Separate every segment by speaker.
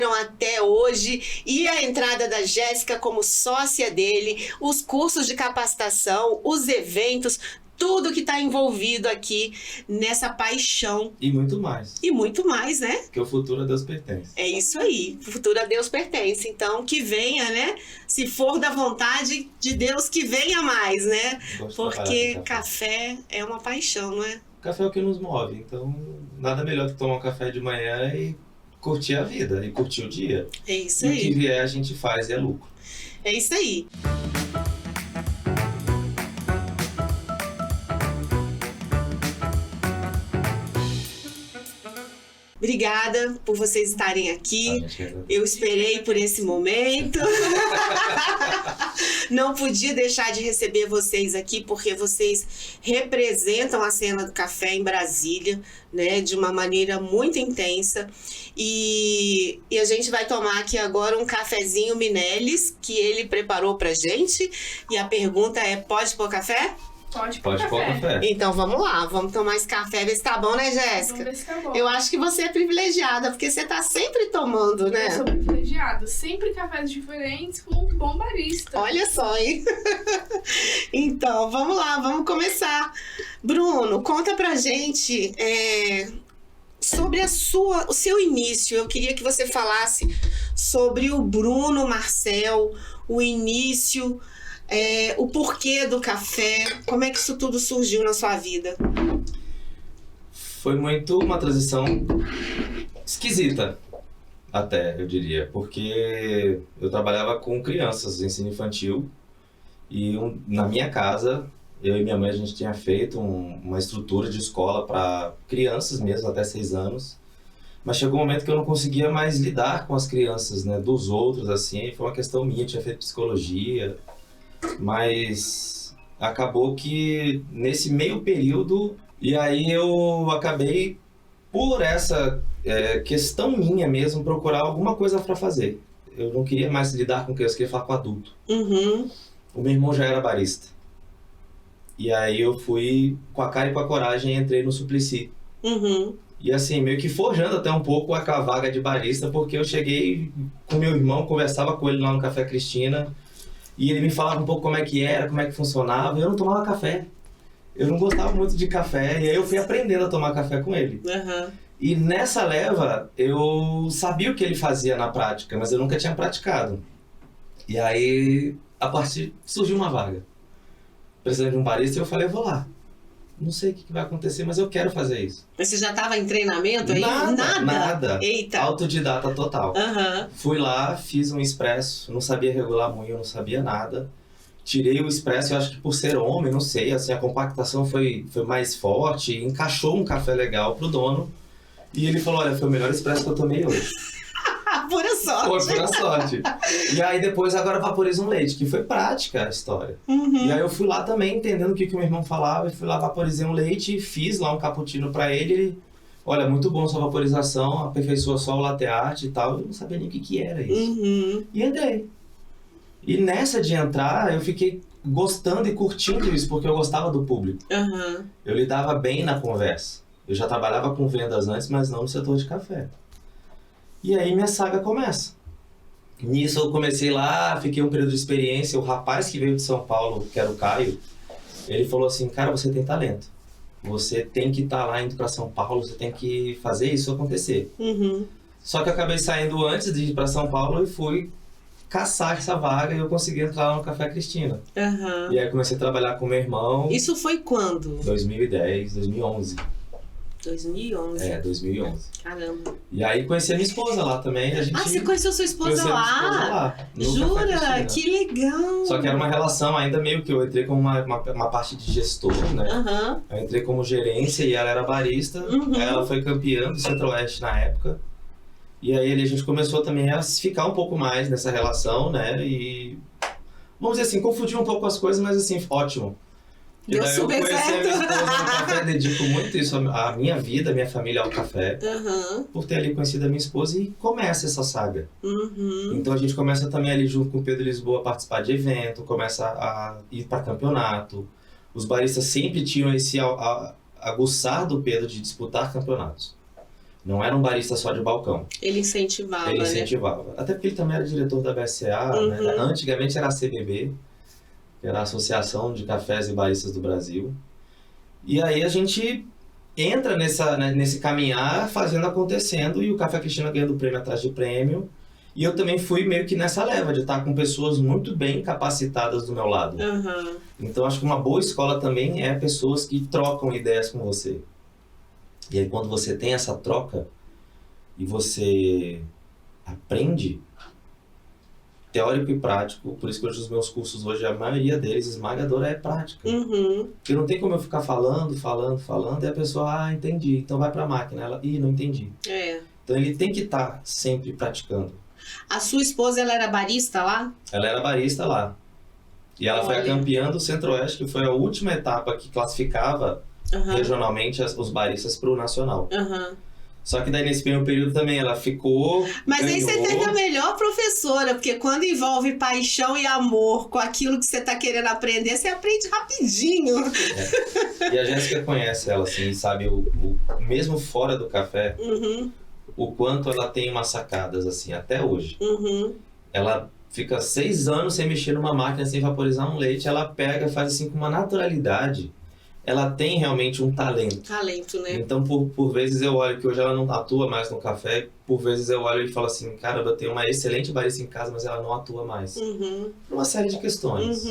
Speaker 1: até hoje, e a entrada da Jéssica como sócia dele, os cursos de capacitação, os eventos, tudo que está envolvido aqui nessa paixão.
Speaker 2: E muito mais.
Speaker 1: E muito mais, né?
Speaker 2: Porque o futuro a Deus pertence.
Speaker 1: É isso aí, o futuro a Deus pertence. Então, que venha, né? Se for da vontade de Deus, que venha mais, né? Porque café é uma paixão, não é?
Speaker 2: Café é o que nos move, então nada melhor do que tomar um café de manhã e curtir a vida, e curtir o dia.
Speaker 1: É isso
Speaker 2: aí.
Speaker 1: E
Speaker 2: o que vier a gente faz e é lucro.
Speaker 1: É isso aí. Obrigada por vocês estarem aqui. Eu esperei por esse momento. Não podia deixar de receber vocês aqui, porque vocês representam a cena do café em Brasília, né, de uma maneira muito intensa. E a gente vai tomar aqui agora um cafezinho Minelis, que ele preparou pra gente. E a pergunta é: pode pôr café?
Speaker 3: Pode pôr café.
Speaker 1: Então vamos lá, vamos tomar esse café, ver se tá bom, né, Jéssica?
Speaker 3: Vamos ver se tá bom.
Speaker 1: Eu acho que você é privilegiada, porque você tá sempre tomando, né?
Speaker 3: Eu sou privilegiada, sempre cafés diferentes com um bom barista.
Speaker 1: Olha só, hein? Então, vamos lá, vamos começar. Bruno, conta pra gente sobre o seu início. Eu queria que você falasse sobre o Bruno Marcel, o início... o porquê do café, como é que isso tudo surgiu na sua vida?
Speaker 2: Foi muito uma transição esquisita, até, eu diria, porque eu trabalhava com crianças, ensino infantil, e na minha casa, eu e minha mãe, a gente tinha feito uma estrutura de escola para crianças mesmo, até 6 anos, mas chegou um momento que eu não conseguia mais lidar com as crianças, né, dos outros, assim, foi uma questão minha, eu tinha feito psicologia. Mas acabou que nesse meio período, e aí eu acabei, por essa questão minha mesmo, procurar alguma coisa para fazer. Eu não queria mais lidar com criança, eu queria falar com adulto.
Speaker 1: Uhum.
Speaker 2: O meu irmão já era barista. E aí eu fui com a cara e com a coragem e entrei no Suplicy.
Speaker 1: Uhum.
Speaker 2: E assim, meio que forjando até um pouco a vaga de barista, porque eu cheguei com meu irmão, conversava com ele lá no Café Cristina, e ele me falava um pouco como é que era, como é que funcionava, e eu não tomava café. Eu não gostava muito de café, e aí eu fui aprendendo a tomar café com ele.
Speaker 1: Uhum.
Speaker 2: E nessa leva, eu sabia o que ele fazia na prática, mas eu nunca tinha praticado. E aí, a partir surgiu uma vaga. Precisando de um barista, e eu falei, eu vou lá. Não sei o que vai acontecer, mas eu quero fazer isso.
Speaker 1: Mas você já estava em treinamento aí?
Speaker 2: Nada.
Speaker 1: Eita.
Speaker 2: Autodidata total.
Speaker 1: Uhum.
Speaker 2: Fui lá, fiz um expresso, não sabia regular moinho, não sabia nada. Tirei o expresso, eu acho que por ser homem, não sei, assim, a compactação foi mais forte, encaixou um café legal pro dono. E ele falou, olha, foi o melhor expresso que eu tomei hoje.
Speaker 1: Pura sorte.
Speaker 2: Foi pura sorte. E aí depois agora vaporiza um leite, que foi prática a história.
Speaker 1: Uhum.
Speaker 2: E aí eu fui lá também, entendendo o que o meu irmão falava, e fui lá, vaporizei um leite, fiz lá um cappuccino pra ele. Olha, muito bom sua vaporização, aperfeiçoa só o latte art e tal. Eu não sabia nem o que era isso.
Speaker 1: Uhum.
Speaker 2: E entrei. E nessa de entrar, eu fiquei gostando e curtindo isso, porque eu gostava do público.
Speaker 1: Uhum.
Speaker 2: Eu lidava bem na conversa. Eu já trabalhava com vendas antes, mas não no setor de café. E aí minha saga começa. Nisso eu comecei lá, fiquei um período de experiência. O rapaz que veio de São Paulo, que era o Caio, ele falou assim, cara, você tem talento. Você tem que estar lá indo para São Paulo, você tem que fazer isso acontecer.
Speaker 1: Uhum.
Speaker 2: Só que eu acabei saindo antes de ir para São Paulo e fui caçar essa vaga e eu consegui entrar lá no Café Cristina.
Speaker 1: Uhum.
Speaker 2: E aí comecei a trabalhar com meu irmão.
Speaker 1: Isso foi quando?
Speaker 2: 2010, 2011.
Speaker 1: 2011.
Speaker 2: 2011.
Speaker 1: Caramba.
Speaker 2: E aí conheci a minha esposa lá também. A gente
Speaker 1: você conheceu sua esposa lá?
Speaker 2: No
Speaker 1: Jura? Que legal!
Speaker 2: Só que era uma relação ainda meio que eu entrei como uma parte de gestor, né?
Speaker 1: Uhum.
Speaker 2: Eu entrei como gerência e ela era barista.
Speaker 1: Uhum.
Speaker 2: Ela foi campeã do Centro-Oeste na época. E aí a gente começou também a ficar um pouco mais nessa relação, né? E vamos dizer assim, confundir um pouco as coisas, mas assim, ótimo.
Speaker 1: Deu super certo.
Speaker 2: Eu conheci a minha esposa no café, dedico muito isso à minha vida, à minha família ao café.
Speaker 1: Uhum.
Speaker 2: Por ter ali conhecido a minha esposa e começa essa saga.
Speaker 1: Uhum.
Speaker 2: Então a gente começa também ali junto com o Pedro Lisboa a participar de evento, começa a ir para campeonato. Os baristas sempre tinham esse aguçar do Pedro de disputar campeonatos. Não era um barista só de balcão.
Speaker 1: Ele incentivava,
Speaker 2: Ele
Speaker 1: né?
Speaker 2: incentivava. Até porque ele também era diretor da BSA, né? Antigamente era a CBB, que era a Associação de Cafés e Baristas do Brasil. E aí a gente entra nesse caminhar fazendo acontecendo e o Café Cristina ganhando prêmio atrás de prêmio. E eu também fui meio que nessa leva de estar com pessoas muito bem capacitadas do meu lado. Então acho que uma boa escola também é pessoas que trocam ideias com você. E aí quando você tem essa troca e você aprende, teórico e prático, por isso que hoje os meus cursos hoje, a maioria deles, esmagadora, é prática. Porque não tem como eu ficar falando, e a pessoa, entendi, então vai pra máquina. Ela, não entendi. Então ele tem que estar sempre praticando.
Speaker 1: A sua esposa, ela era barista lá?
Speaker 2: Ela era barista lá. E ela foi a campeã do Centro-Oeste, que foi a última etapa que classificava regionalmente os baristas pro nacional. Só que daí nesse mesmo período também ela ficou.
Speaker 1: Mas aí você teve a melhor professora, porque quando envolve paixão e amor com aquilo que você tá querendo aprender, você aprende rapidinho.
Speaker 2: E a Jéssica conhece ela, assim, sabe, mesmo fora do café, o quanto ela tem umas sacadas, assim, até hoje. Ela fica 6 anos sem mexer numa máquina, sem vaporizar um leite, ela pega, faz assim com uma naturalidade. Ela tem realmente um talento.
Speaker 1: Talento, né?
Speaker 2: Então, por vezes eu olho que hoje ela não atua mais no café, por vezes eu olho e falo assim, caramba, eu tenho uma excelente barista em casa, mas ela não atua mais. Por uma série de questões.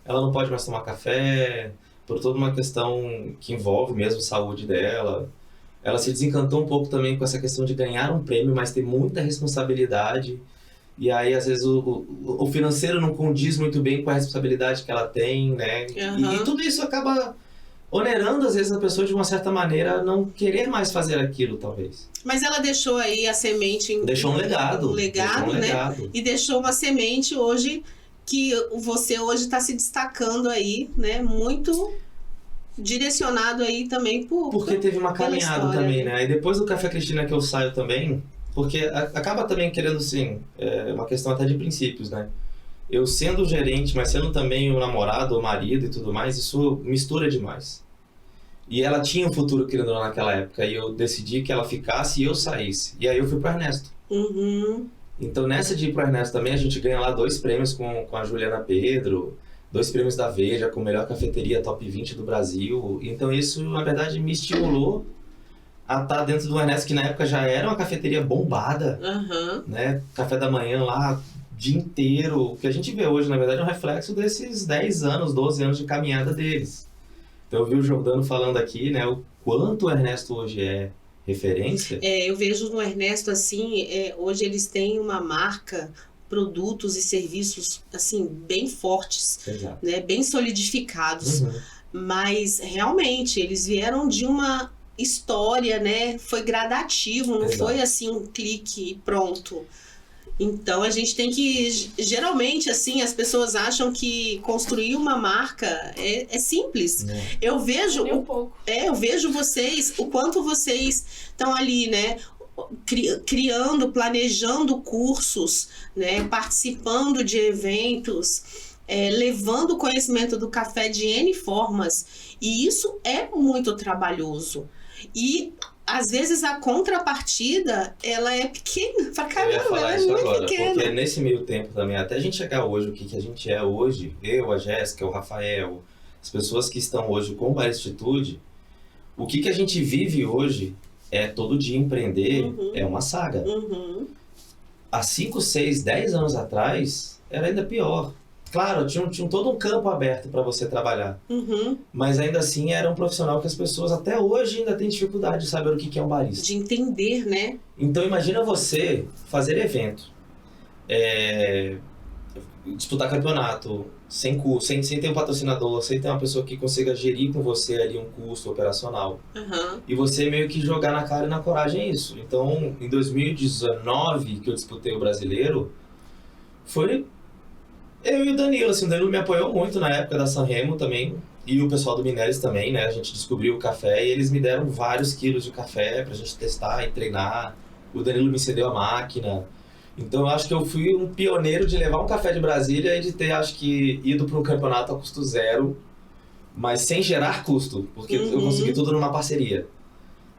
Speaker 2: Ela não pode mais tomar café, por toda uma questão que envolve mesmo a saúde dela. Ela se desencantou um pouco também com essa questão de ganhar um prêmio, mas ter muita responsabilidade. E aí, às vezes, o financeiro não condiz muito bem com a responsabilidade que ela tem, né? E tudo isso acaba onerando, às vezes, a pessoa de uma certa maneira a não querer mais fazer aquilo, talvez.
Speaker 1: Mas ela deixou aí a semente...
Speaker 2: Deixou um legado.
Speaker 1: Né? E deixou uma semente hoje que você hoje está se destacando aí, né? Muito direcionado aí também
Speaker 2: porque teve uma caminhada
Speaker 1: história,
Speaker 2: também, né? E depois do Café Cristina que eu saio também, porque acaba também querendo, assim, uma questão até de princípios, né? Eu sendo gerente, mas sendo também o namorado, o marido e tudo mais, isso mistura demais. E ela tinha um futuro, querendo ou não, naquela época, e eu decidi que ela ficasse e eu saísse. E aí eu fui pro Ernesto. Então nessa de ir pro Ernesto também, a gente ganha lá 2 prêmios com a Juliana Pedro, 2 prêmios da Veja, com melhor cafeteria top 20 do Brasil. Então isso, na verdade, me estimulou a estar dentro do Ernesto, que na época já era uma cafeteria bombada, né? Café da manhã lá, dia inteiro. O que a gente vê hoje, na verdade, é um reflexo desses 10 anos, 12 anos de caminhada deles. Então eu vi o Jordano falando aqui, né, o quanto o Ernesto hoje é referência.
Speaker 1: Eu vejo no Ernesto, assim, hoje eles têm uma marca, produtos e serviços, assim, bem fortes, né, bem solidificados. Mas, realmente, eles vieram de uma história, né, foi gradativo, não foi assim um clique e pronto. Então a gente tem que, geralmente, assim, as pessoas acham que construir uma marca é simples. Eu vejo eu vejo vocês, o quanto vocês estão ali, né, criando, planejando cursos, né, participando de eventos, levando o conhecimento do café de N formas. E isso é muito trabalhoso. E às vezes a contrapartida, ela é pequena pra caramba, ela é muito agora, pequena.
Speaker 2: Porque nesse meio tempo também, até a gente chegar hoje, o que a gente é hoje, eu, a Jéssica, o Rafael, as pessoas que estão hoje com Baristitude, o que a gente vive hoje é todo dia empreender, é uma saga. Há 5, 6, 10 anos atrás, era ainda pior. Claro, tinha todo um campo aberto para você trabalhar. Mas ainda assim era um profissional que as pessoas até hoje ainda têm dificuldade de saber o que é um barista.
Speaker 1: De entender, né?
Speaker 2: Então imagina você fazer evento, disputar campeonato, sem ter um patrocinador, sem ter uma pessoa que consiga gerir com você ali um custo operacional. E você meio que jogar na cara e na coragem isso. Então, em 2019, que eu disputei o brasileiro, foi eu e o Danilo, assim, o Danilo me apoiou muito na época da Sanremo também, e o pessoal do Mineres também, né, a gente descobriu o café e eles me deram vários quilos de café pra gente testar e treinar, o Danilo me cedeu a máquina, então eu acho que eu fui um pioneiro de levar um café de Brasília e de ter, acho que, ido para um campeonato a custo zero, mas sem gerar custo, porque eu consegui tudo numa parceria.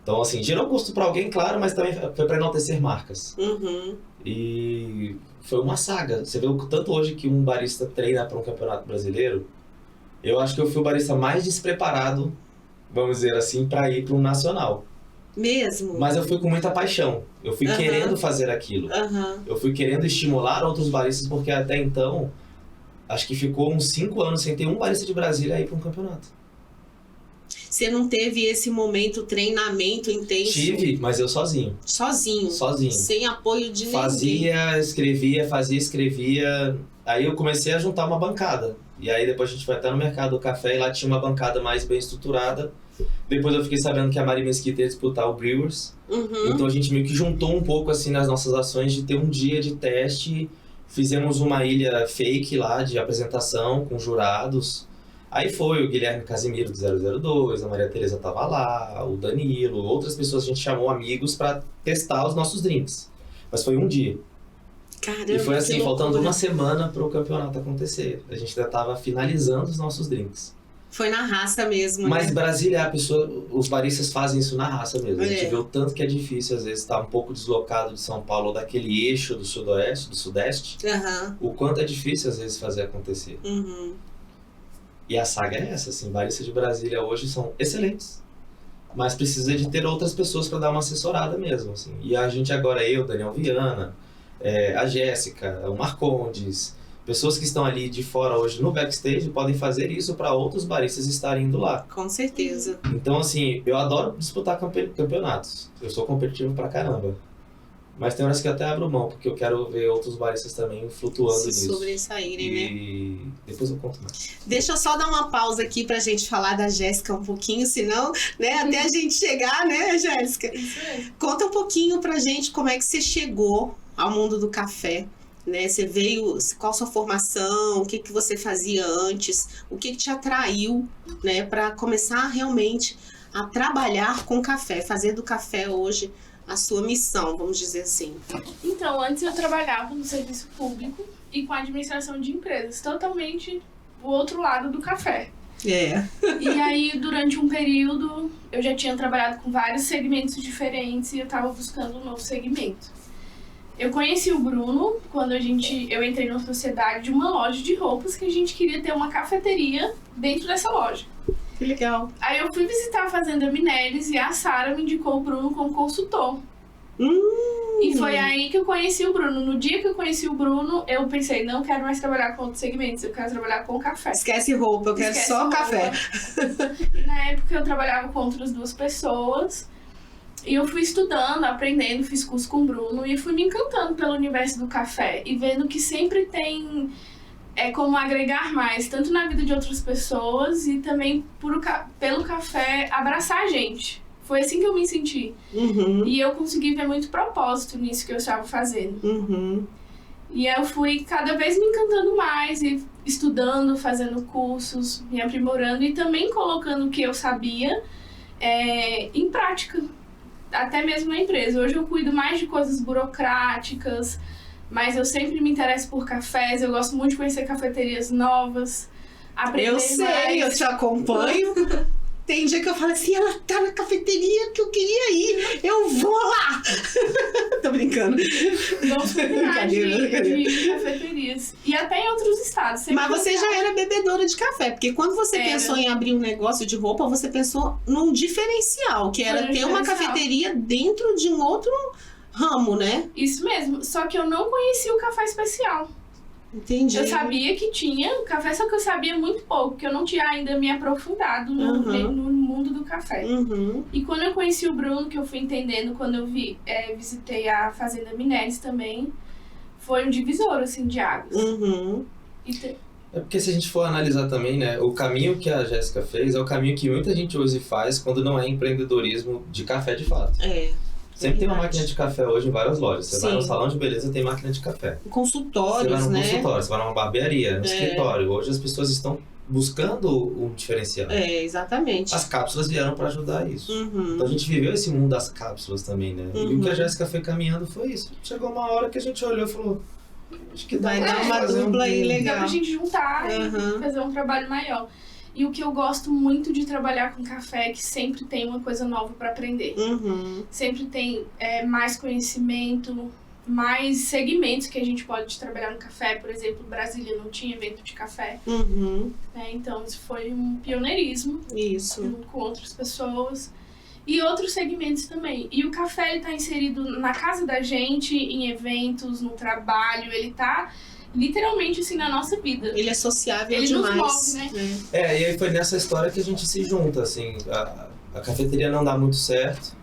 Speaker 2: Então, assim, gerou custo para alguém, claro, mas também foi para enaltecer marcas.
Speaker 1: Uhum.
Speaker 2: E foi uma saga. Você vê o tanto hoje que um barista treina para um campeonato brasileiro. Eu acho que eu fui o barista mais despreparado, vamos dizer assim, para ir para um nacional.
Speaker 1: Mesmo?
Speaker 2: Mas eu fui com muita paixão. Eu fui querendo fazer aquilo. Eu fui querendo estimular outros baristas, porque até então, acho que ficou uns 5 anos sem ter um barista de Brasília aí para um campeonato.
Speaker 1: Você não teve esse momento, treinamento intenso?
Speaker 2: Tive, mas eu sozinho.
Speaker 1: Sozinho?
Speaker 2: Sozinho.
Speaker 1: Sem apoio de ninguém?
Speaker 2: Fazia, escrevia. Aí eu comecei a juntar uma bancada. E aí depois a gente foi até no mercado do café e lá tinha uma bancada mais bem estruturada. Depois eu fiquei sabendo que a Mari Mesquita ia disputar o Brewers. Então a gente meio que juntou um pouco assim nas nossas ações de ter um dia de teste. Fizemos uma ilha fake lá de apresentação com jurados. Aí foi o Guilherme Casimiro do 002, a Maria Tereza tava lá, o Danilo, outras pessoas a gente chamou amigos para testar os nossos drinks. Mas foi um dia.
Speaker 1: Caramba,
Speaker 2: e foi assim,
Speaker 1: que
Speaker 2: faltando
Speaker 1: loucura.
Speaker 2: uma semana para o campeonato acontecer. A gente ainda tava finalizando os nossos drinks.
Speaker 1: Foi na raça mesmo,
Speaker 2: Mas
Speaker 1: né?
Speaker 2: Brasília, os baristas fazem isso na raça mesmo. A gente
Speaker 1: É.
Speaker 2: vê o tanto que é difícil, às vezes, estar um pouco deslocado de São Paulo ou daquele eixo do sudoeste, do sudeste. O quanto é difícil, às vezes, fazer acontecer. E a saga é essa, assim, baristas de Brasília hoje são excelentes. Mas precisa de ter outras pessoas para dar uma assessorada mesmo, assim. E a gente agora, eu, Daniel Viana, a Jéssica, o Marcondes, pessoas que estão ali de fora hoje no backstage podem fazer isso para outros baristas estarem indo lá.
Speaker 1: Com certeza.
Speaker 2: Então, assim, eu adoro disputar campeonatos. Eu sou competitivo pra caramba. Mas tem horas que eu até abro mão, porque eu quero ver outros baristas também flutuando
Speaker 1: Se
Speaker 2: nisso.
Speaker 1: sobressaírem, né?
Speaker 2: E depois eu conto mais.
Speaker 1: Deixa eu só dar uma pausa aqui pra gente falar da Jéssica um pouquinho, senão, né, até a gente chegar, né, Jéssica?
Speaker 3: Isso mesmo.
Speaker 1: Conta um pouquinho pra gente como é que você chegou ao mundo do café, né? Você veio, qual a sua formação, o que que você fazia antes, o que que te atraiu, né, pra começar realmente a trabalhar com café, fazer do café hoje a sua missão, vamos dizer assim.
Speaker 3: Então, antes eu trabalhava no serviço público e com a administração de empresas, totalmente o outro lado do café.
Speaker 1: É.
Speaker 3: E aí, durante um período, eu já tinha trabalhado com vários segmentos diferentes e eu estava buscando um novo segmento. Eu conheci o Bruno quando eu entrei numa sociedade de uma loja de roupas que a gente queria ter uma cafeteria dentro dessa loja.
Speaker 1: Que legal.
Speaker 3: Aí eu fui visitar a Fazenda Mineres e a Sara me indicou o Bruno como consultor. E foi aí que eu conheci o Bruno. No dia que eu conheci o Bruno, eu pensei, não quero mais trabalhar com outros segmentos, eu quero trabalhar com café.
Speaker 1: Esquece roupa, eu quero
Speaker 3: Esquece
Speaker 1: só
Speaker 3: roupa.
Speaker 1: café.
Speaker 3: E na época eu trabalhava com outras 2 pessoas. E eu fui estudando, aprendendo, fiz curso com o Bruno e fui me encantando pelo universo do café. E vendo que sempre tem como agregar mais, tanto na vida de outras pessoas e também pelo café abraçar a gente. Foi assim que eu me senti. E eu consegui ver muito propósito nisso que eu estava fazendo. E eu fui cada vez me encantando mais e estudando, fazendo cursos, me aprimorando e também colocando o que eu sabia em prática, até mesmo na empresa. Hoje eu cuido mais de coisas burocráticas, mas eu sempre me interesso por cafés, eu gosto muito de conhecer cafeterias novas, aprender
Speaker 1: Eu sei,
Speaker 3: mais.
Speaker 1: eu te acompanho. Tem dia que eu falo assim, ela tá na cafeteria que eu queria ir, eu vou lá. Tô brincando.
Speaker 3: Vamos combinar de cafeterias. E até em outros estados. sempre
Speaker 1: Mas você já era bebedora de café, porque quando você pensou em abrir um negócio de roupa, você pensou num diferencial, que era ter uma cafeteria dentro de um outro ramo, né?
Speaker 3: Isso mesmo, só que eu não conhecia o café especial.
Speaker 1: Entendi.
Speaker 3: Eu sabia que tinha café, só que eu sabia muito pouco, porque eu não tinha ainda me aprofundado no mundo do café. E quando eu conheci o Bruno, que eu fui entendendo, quando eu visitei a Fazenda Mineres também, foi um divisor, assim, de águas.
Speaker 2: É porque se a gente for analisar também, né, o caminho que a Jéssica fez é o caminho que muita gente hoje faz quando não é empreendedorismo de café de fato. Sempre tem uma máquina de café hoje em várias lojas. Você vai no salão de beleza, tem máquina de café.
Speaker 1: Consultórios,
Speaker 2: você vai no
Speaker 1: né?
Speaker 2: consultório, você vai numa barbearia, no escritório. Hoje as pessoas estão buscando um diferencial.
Speaker 1: Exatamente.
Speaker 2: As cápsulas vieram para ajudar isso. Então a gente viveu esse mundo das cápsulas também, né? E o que a Jéssica foi caminhando foi isso. Chegou uma hora que a gente olhou e falou, acho que
Speaker 1: vai dar uma dupla aí legal.
Speaker 3: Dá pra gente juntar e fazer um trabalho maior. E o que eu gosto muito de trabalhar com café é que sempre tem uma coisa nova para aprender. Sempre tem mais conhecimento, mais segmentos que a gente pode trabalhar no café. Por exemplo, Brasília não tinha evento de café. Então, isso foi um pioneirismo.
Speaker 1: Isso.
Speaker 3: Com outras pessoas. E outros segmentos também. E o café, ele tá inserido na casa da gente, em eventos, no trabalho. Ele tá literalmente assim na nossa vida.
Speaker 1: Ele é sociável
Speaker 3: ele
Speaker 1: demais.
Speaker 3: Nos move, né?
Speaker 2: E aí foi nessa história que a gente se junta, assim. A cafeteria não dá muito certo.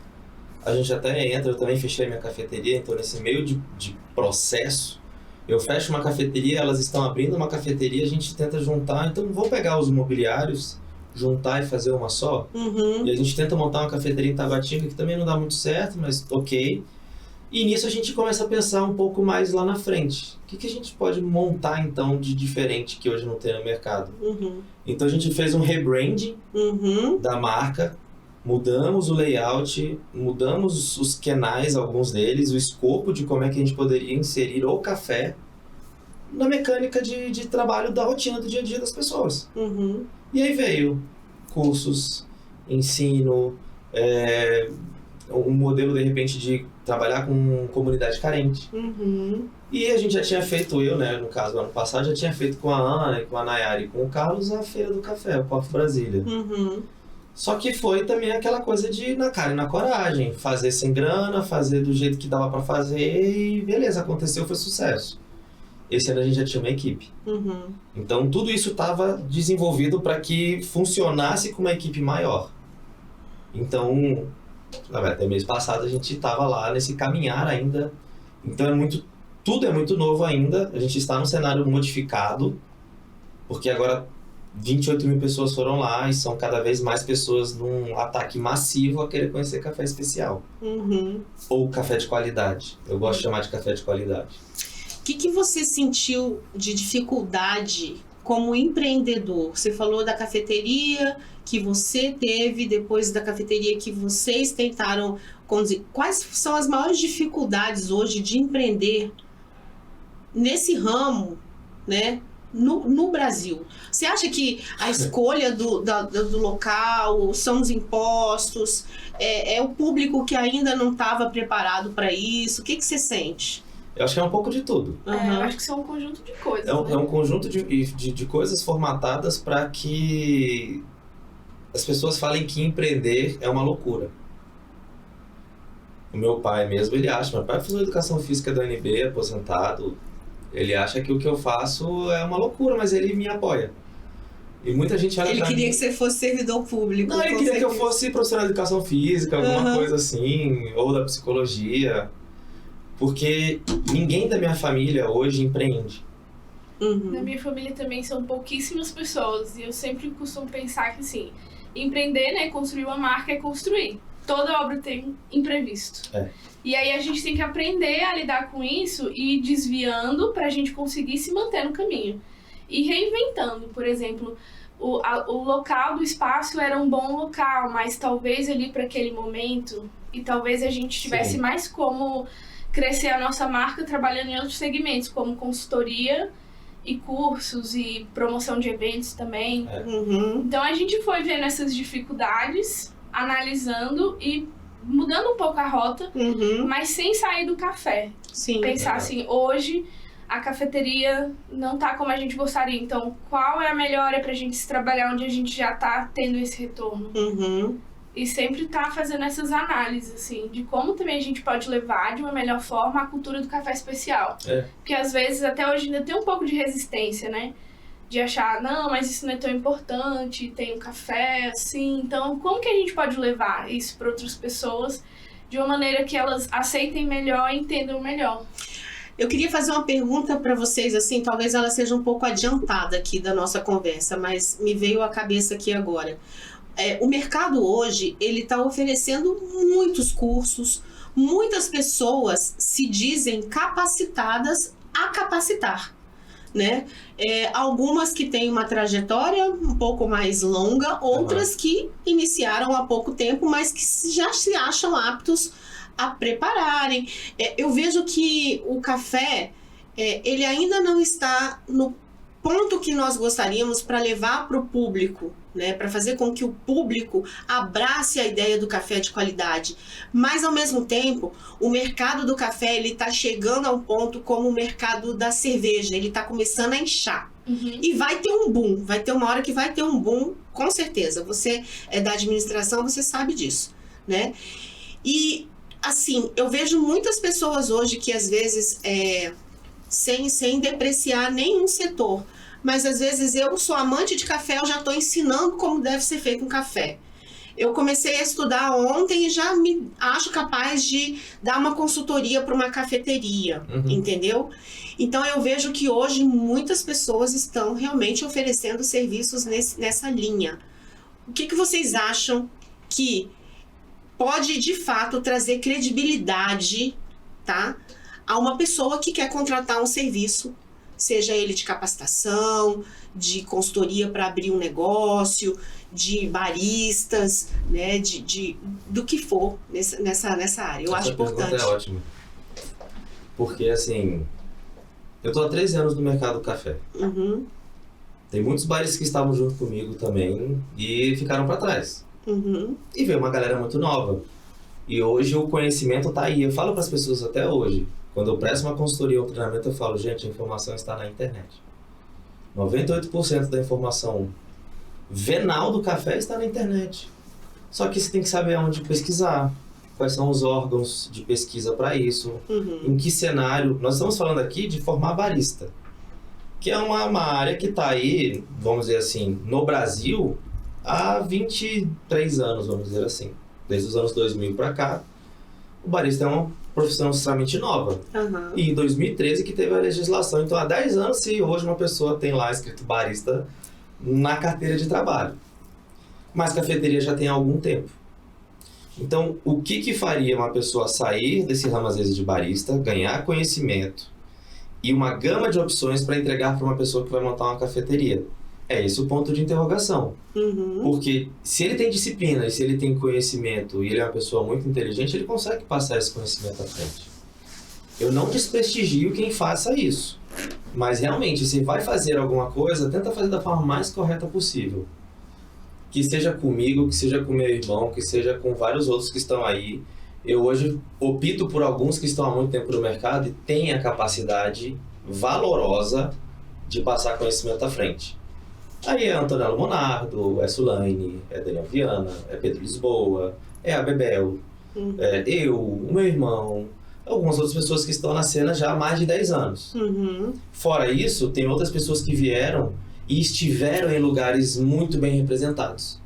Speaker 2: A gente até entra, eu também fechei minha cafeteria, então nesse meio de processo, eu fecho uma cafeteria, elas estão abrindo uma cafeteria, a gente tenta juntar, então vou pegar os imobiliários, juntar e fazer uma só. E a gente tenta montar uma cafeteria em Tabatinga, que também não dá muito certo, mas ok. E nisso a gente começa a pensar um pouco mais lá na frente. O que a gente pode montar então de diferente que hoje não tem no mercado? Então a gente fez um rebranding da marca, mudamos o layout, mudamos os canais, alguns deles, o escopo de como é que a gente poderia inserir o café na mecânica de trabalho da rotina do dia a dia das pessoas. E aí veio cursos, ensino, um modelo de repente de trabalhar com comunidade carente. E a gente já tinha feito, no caso, ano passado, já tinha feito com a Ana, com a Nayara e com o Carlos a Feira do Café, o Coffee Brasília. Só que foi também aquela coisa de na cara e na coragem, fazer sem grana, fazer do jeito que dava pra fazer e beleza, aconteceu, foi sucesso. Esse ano a gente já tinha uma equipe. Então tudo isso estava desenvolvido para que funcionasse com uma equipe maior. Então, até mês passado a gente estava lá nesse caminhar ainda. Então tudo é muito novo ainda, a gente está num cenário modificado, porque agora 28 mil pessoas foram lá e são cada vez mais pessoas num ataque massivo a querer conhecer café especial. Ou café de qualidade. Eu gosto de chamar de café de qualidade.
Speaker 1: O que você sentiu de dificuldade como empreendedor? Você falou da cafeteria que você teve, depois da cafeteria que vocês tentaram conduzir. Quais são as maiores dificuldades hoje de empreender nesse ramo, né? No Brasil? Você acha que a escolha do local, são os impostos, é o público que ainda não estava preparado para isso? O que você sente?
Speaker 2: Eu acho que é um pouco de tudo.
Speaker 3: Eu acho que são um conjunto de coisas.
Speaker 2: É um conjunto de coisas formatadas para que as pessoas falem que empreender é uma loucura. O meu pai mesmo, ele acha, meu pai fez educação física da UNB, aposentado. Ele acha que o que eu faço é uma loucura, mas ele me apoia. E muita gente olha
Speaker 1: Ele queria que você fosse servidor público.
Speaker 2: Não, ele queria que eu fosse profissional de educação física, alguma coisa assim, ou da psicologia. Porque ninguém da minha família hoje empreende.
Speaker 3: Na minha família também são pouquíssimas pessoas. E eu sempre costumo pensar que, assim, empreender, né, construir uma marca é construir. Toda obra tem imprevisto. E aí a gente tem que aprender a lidar com isso e ir desviando pra gente conseguir se manter no caminho. E reinventando, por exemplo, o local do espaço era um bom local, mas talvez ali para aquele momento, e talvez a gente tivesse mais como crescer a nossa marca trabalhando em outros segmentos, como consultoria e cursos e promoção de eventos também. Então a gente foi vendo essas dificuldades, analisando e mudando um pouco a rota, mas sem sair do café. Pensar assim, hoje a cafeteria não tá como a gente gostaria, então qual é a melhor pra gente se trabalhar onde a gente já tá tendo esse retorno? E sempre tá fazendo essas análises, assim, de como também a gente pode levar de uma melhor forma a cultura do café especial. Porque às vezes até hoje ainda tem um pouco de resistência, né? De achar, não, mas isso não é tão importante, tem um café, assim. Então, como que a gente pode levar isso para outras pessoas de uma maneira que elas aceitem melhor e entendam melhor?
Speaker 1: Eu queria fazer uma pergunta para vocês, assim, talvez ela seja um pouco adiantada aqui da nossa conversa, mas me veio à cabeça aqui agora. O mercado hoje, ele está oferecendo muitos cursos, muitas pessoas se dizem capacitadas a capacitar, né? Algumas que têm uma trajetória um pouco mais longa, outras que iniciaram há pouco tempo, mas que já se acham aptos a prepararem. Eu vejo que o café, ele ainda não está no ponto que nós gostaríamos para levar para o público né, para fazer com que o público abrace a ideia do café de qualidade. Mas, ao mesmo tempo, o mercado do café ele está chegando a um ponto como o mercado da cerveja, ele está começando a inchar. E vai ter um boom, vai ter uma hora que vai ter um boom, com certeza. Você é da administração, você sabe disso, né? E, assim, eu vejo muitas pessoas hoje que, às vezes, sem depreciar nenhum setor, mas, às vezes, eu sou amante de café, eu já estou ensinando como deve ser feito um café. Eu comecei a estudar ontem e já me acho capaz de dar uma consultoria para uma cafeteria, entendeu? Então, eu vejo que hoje muitas pessoas estão realmente oferecendo serviços nessa linha. O que vocês acham que pode, de fato, trazer credibilidade, tá, a uma pessoa que quer contratar um serviço, seja ele de capacitação, de consultoria para abrir um negócio, de baristas, né, do que for nessa área. Eu acho importante.
Speaker 2: Essa pergunta é ótima. Porque, assim, eu tô há 13 anos no mercado do café. Tem muitos baristas que estavam junto comigo também e ficaram para trás. E veio uma galera muito nova. E hoje o conhecimento tá aí. Eu falo para as pessoas até hoje. Quando eu presto uma consultoria ou um treinamento, eu falo, gente, a informação está na internet. 98% da informação venal do café está na internet. Só que você tem que saber onde pesquisar, quais são os órgãos de pesquisa para isso, em que cenário. Nós estamos falando aqui de formar barista, que é uma área que está aí, vamos dizer assim, no Brasil há 23 anos, vamos dizer assim. Desde os anos 2000 para cá, o barista é uma profissão extremamente nova. E em 2013 que teve a legislação. Então, há 10 anos, se hoje uma pessoa tem lá escrito barista na carteira de trabalho. Mas cafeteria já tem há algum tempo. Então, o que faria uma pessoa sair desse ramo, às vezes, de barista, ganhar conhecimento e uma gama de opções para entregar para uma pessoa que vai montar uma cafeteria? É esse o ponto de interrogação. Porque se ele tem disciplina e se ele tem conhecimento e ele é uma pessoa muito inteligente, ele consegue passar esse conhecimento à frente. Eu não desprestigio quem faça isso. Mas realmente, se vai fazer alguma coisa, tenta fazer da forma mais correta possível. Que seja comigo, que seja com meu irmão, que seja com vários outros que estão aí. Eu hoje opto por alguns que estão há muito tempo no mercado e têm a capacidade valorosa de passar conhecimento à frente. Aí é Antonello Monardo, é Sulaine, é Daniel Viana, é Pedro Lisboa, é a Bebel, é eu, o meu irmão, algumas outras pessoas que estão na cena já há mais de 10 anos. Fora isso, tem outras pessoas que vieram e estiveram em lugares muito bem representados.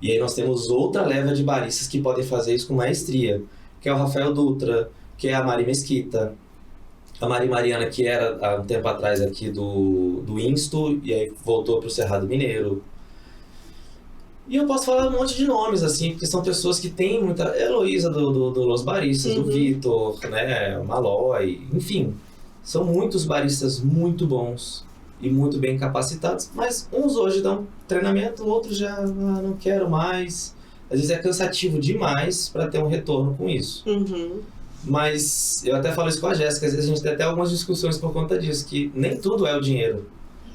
Speaker 2: E aí nós temos outra leva de baristas que podem fazer isso com maestria, que é o Rafael Dutra, que é a Mari Mesquita, a Mari Mariana, que era há um tempo atrás aqui do Insto, e aí voltou para o Cerrado Mineiro. E eu posso falar um monte de nomes, assim, porque são pessoas que têm muita... Heloísa do Los Baristas, do Vitor, né, Malói, enfim. São muitos baristas muito bons e muito bem capacitados, mas uns hoje dão treinamento, outros já não quero mais. Às vezes é cansativo demais para ter um retorno com isso. Mas eu até falo isso com a Jéssica, às vezes a gente tem até algumas discussões por conta disso, que nem tudo é o dinheiro,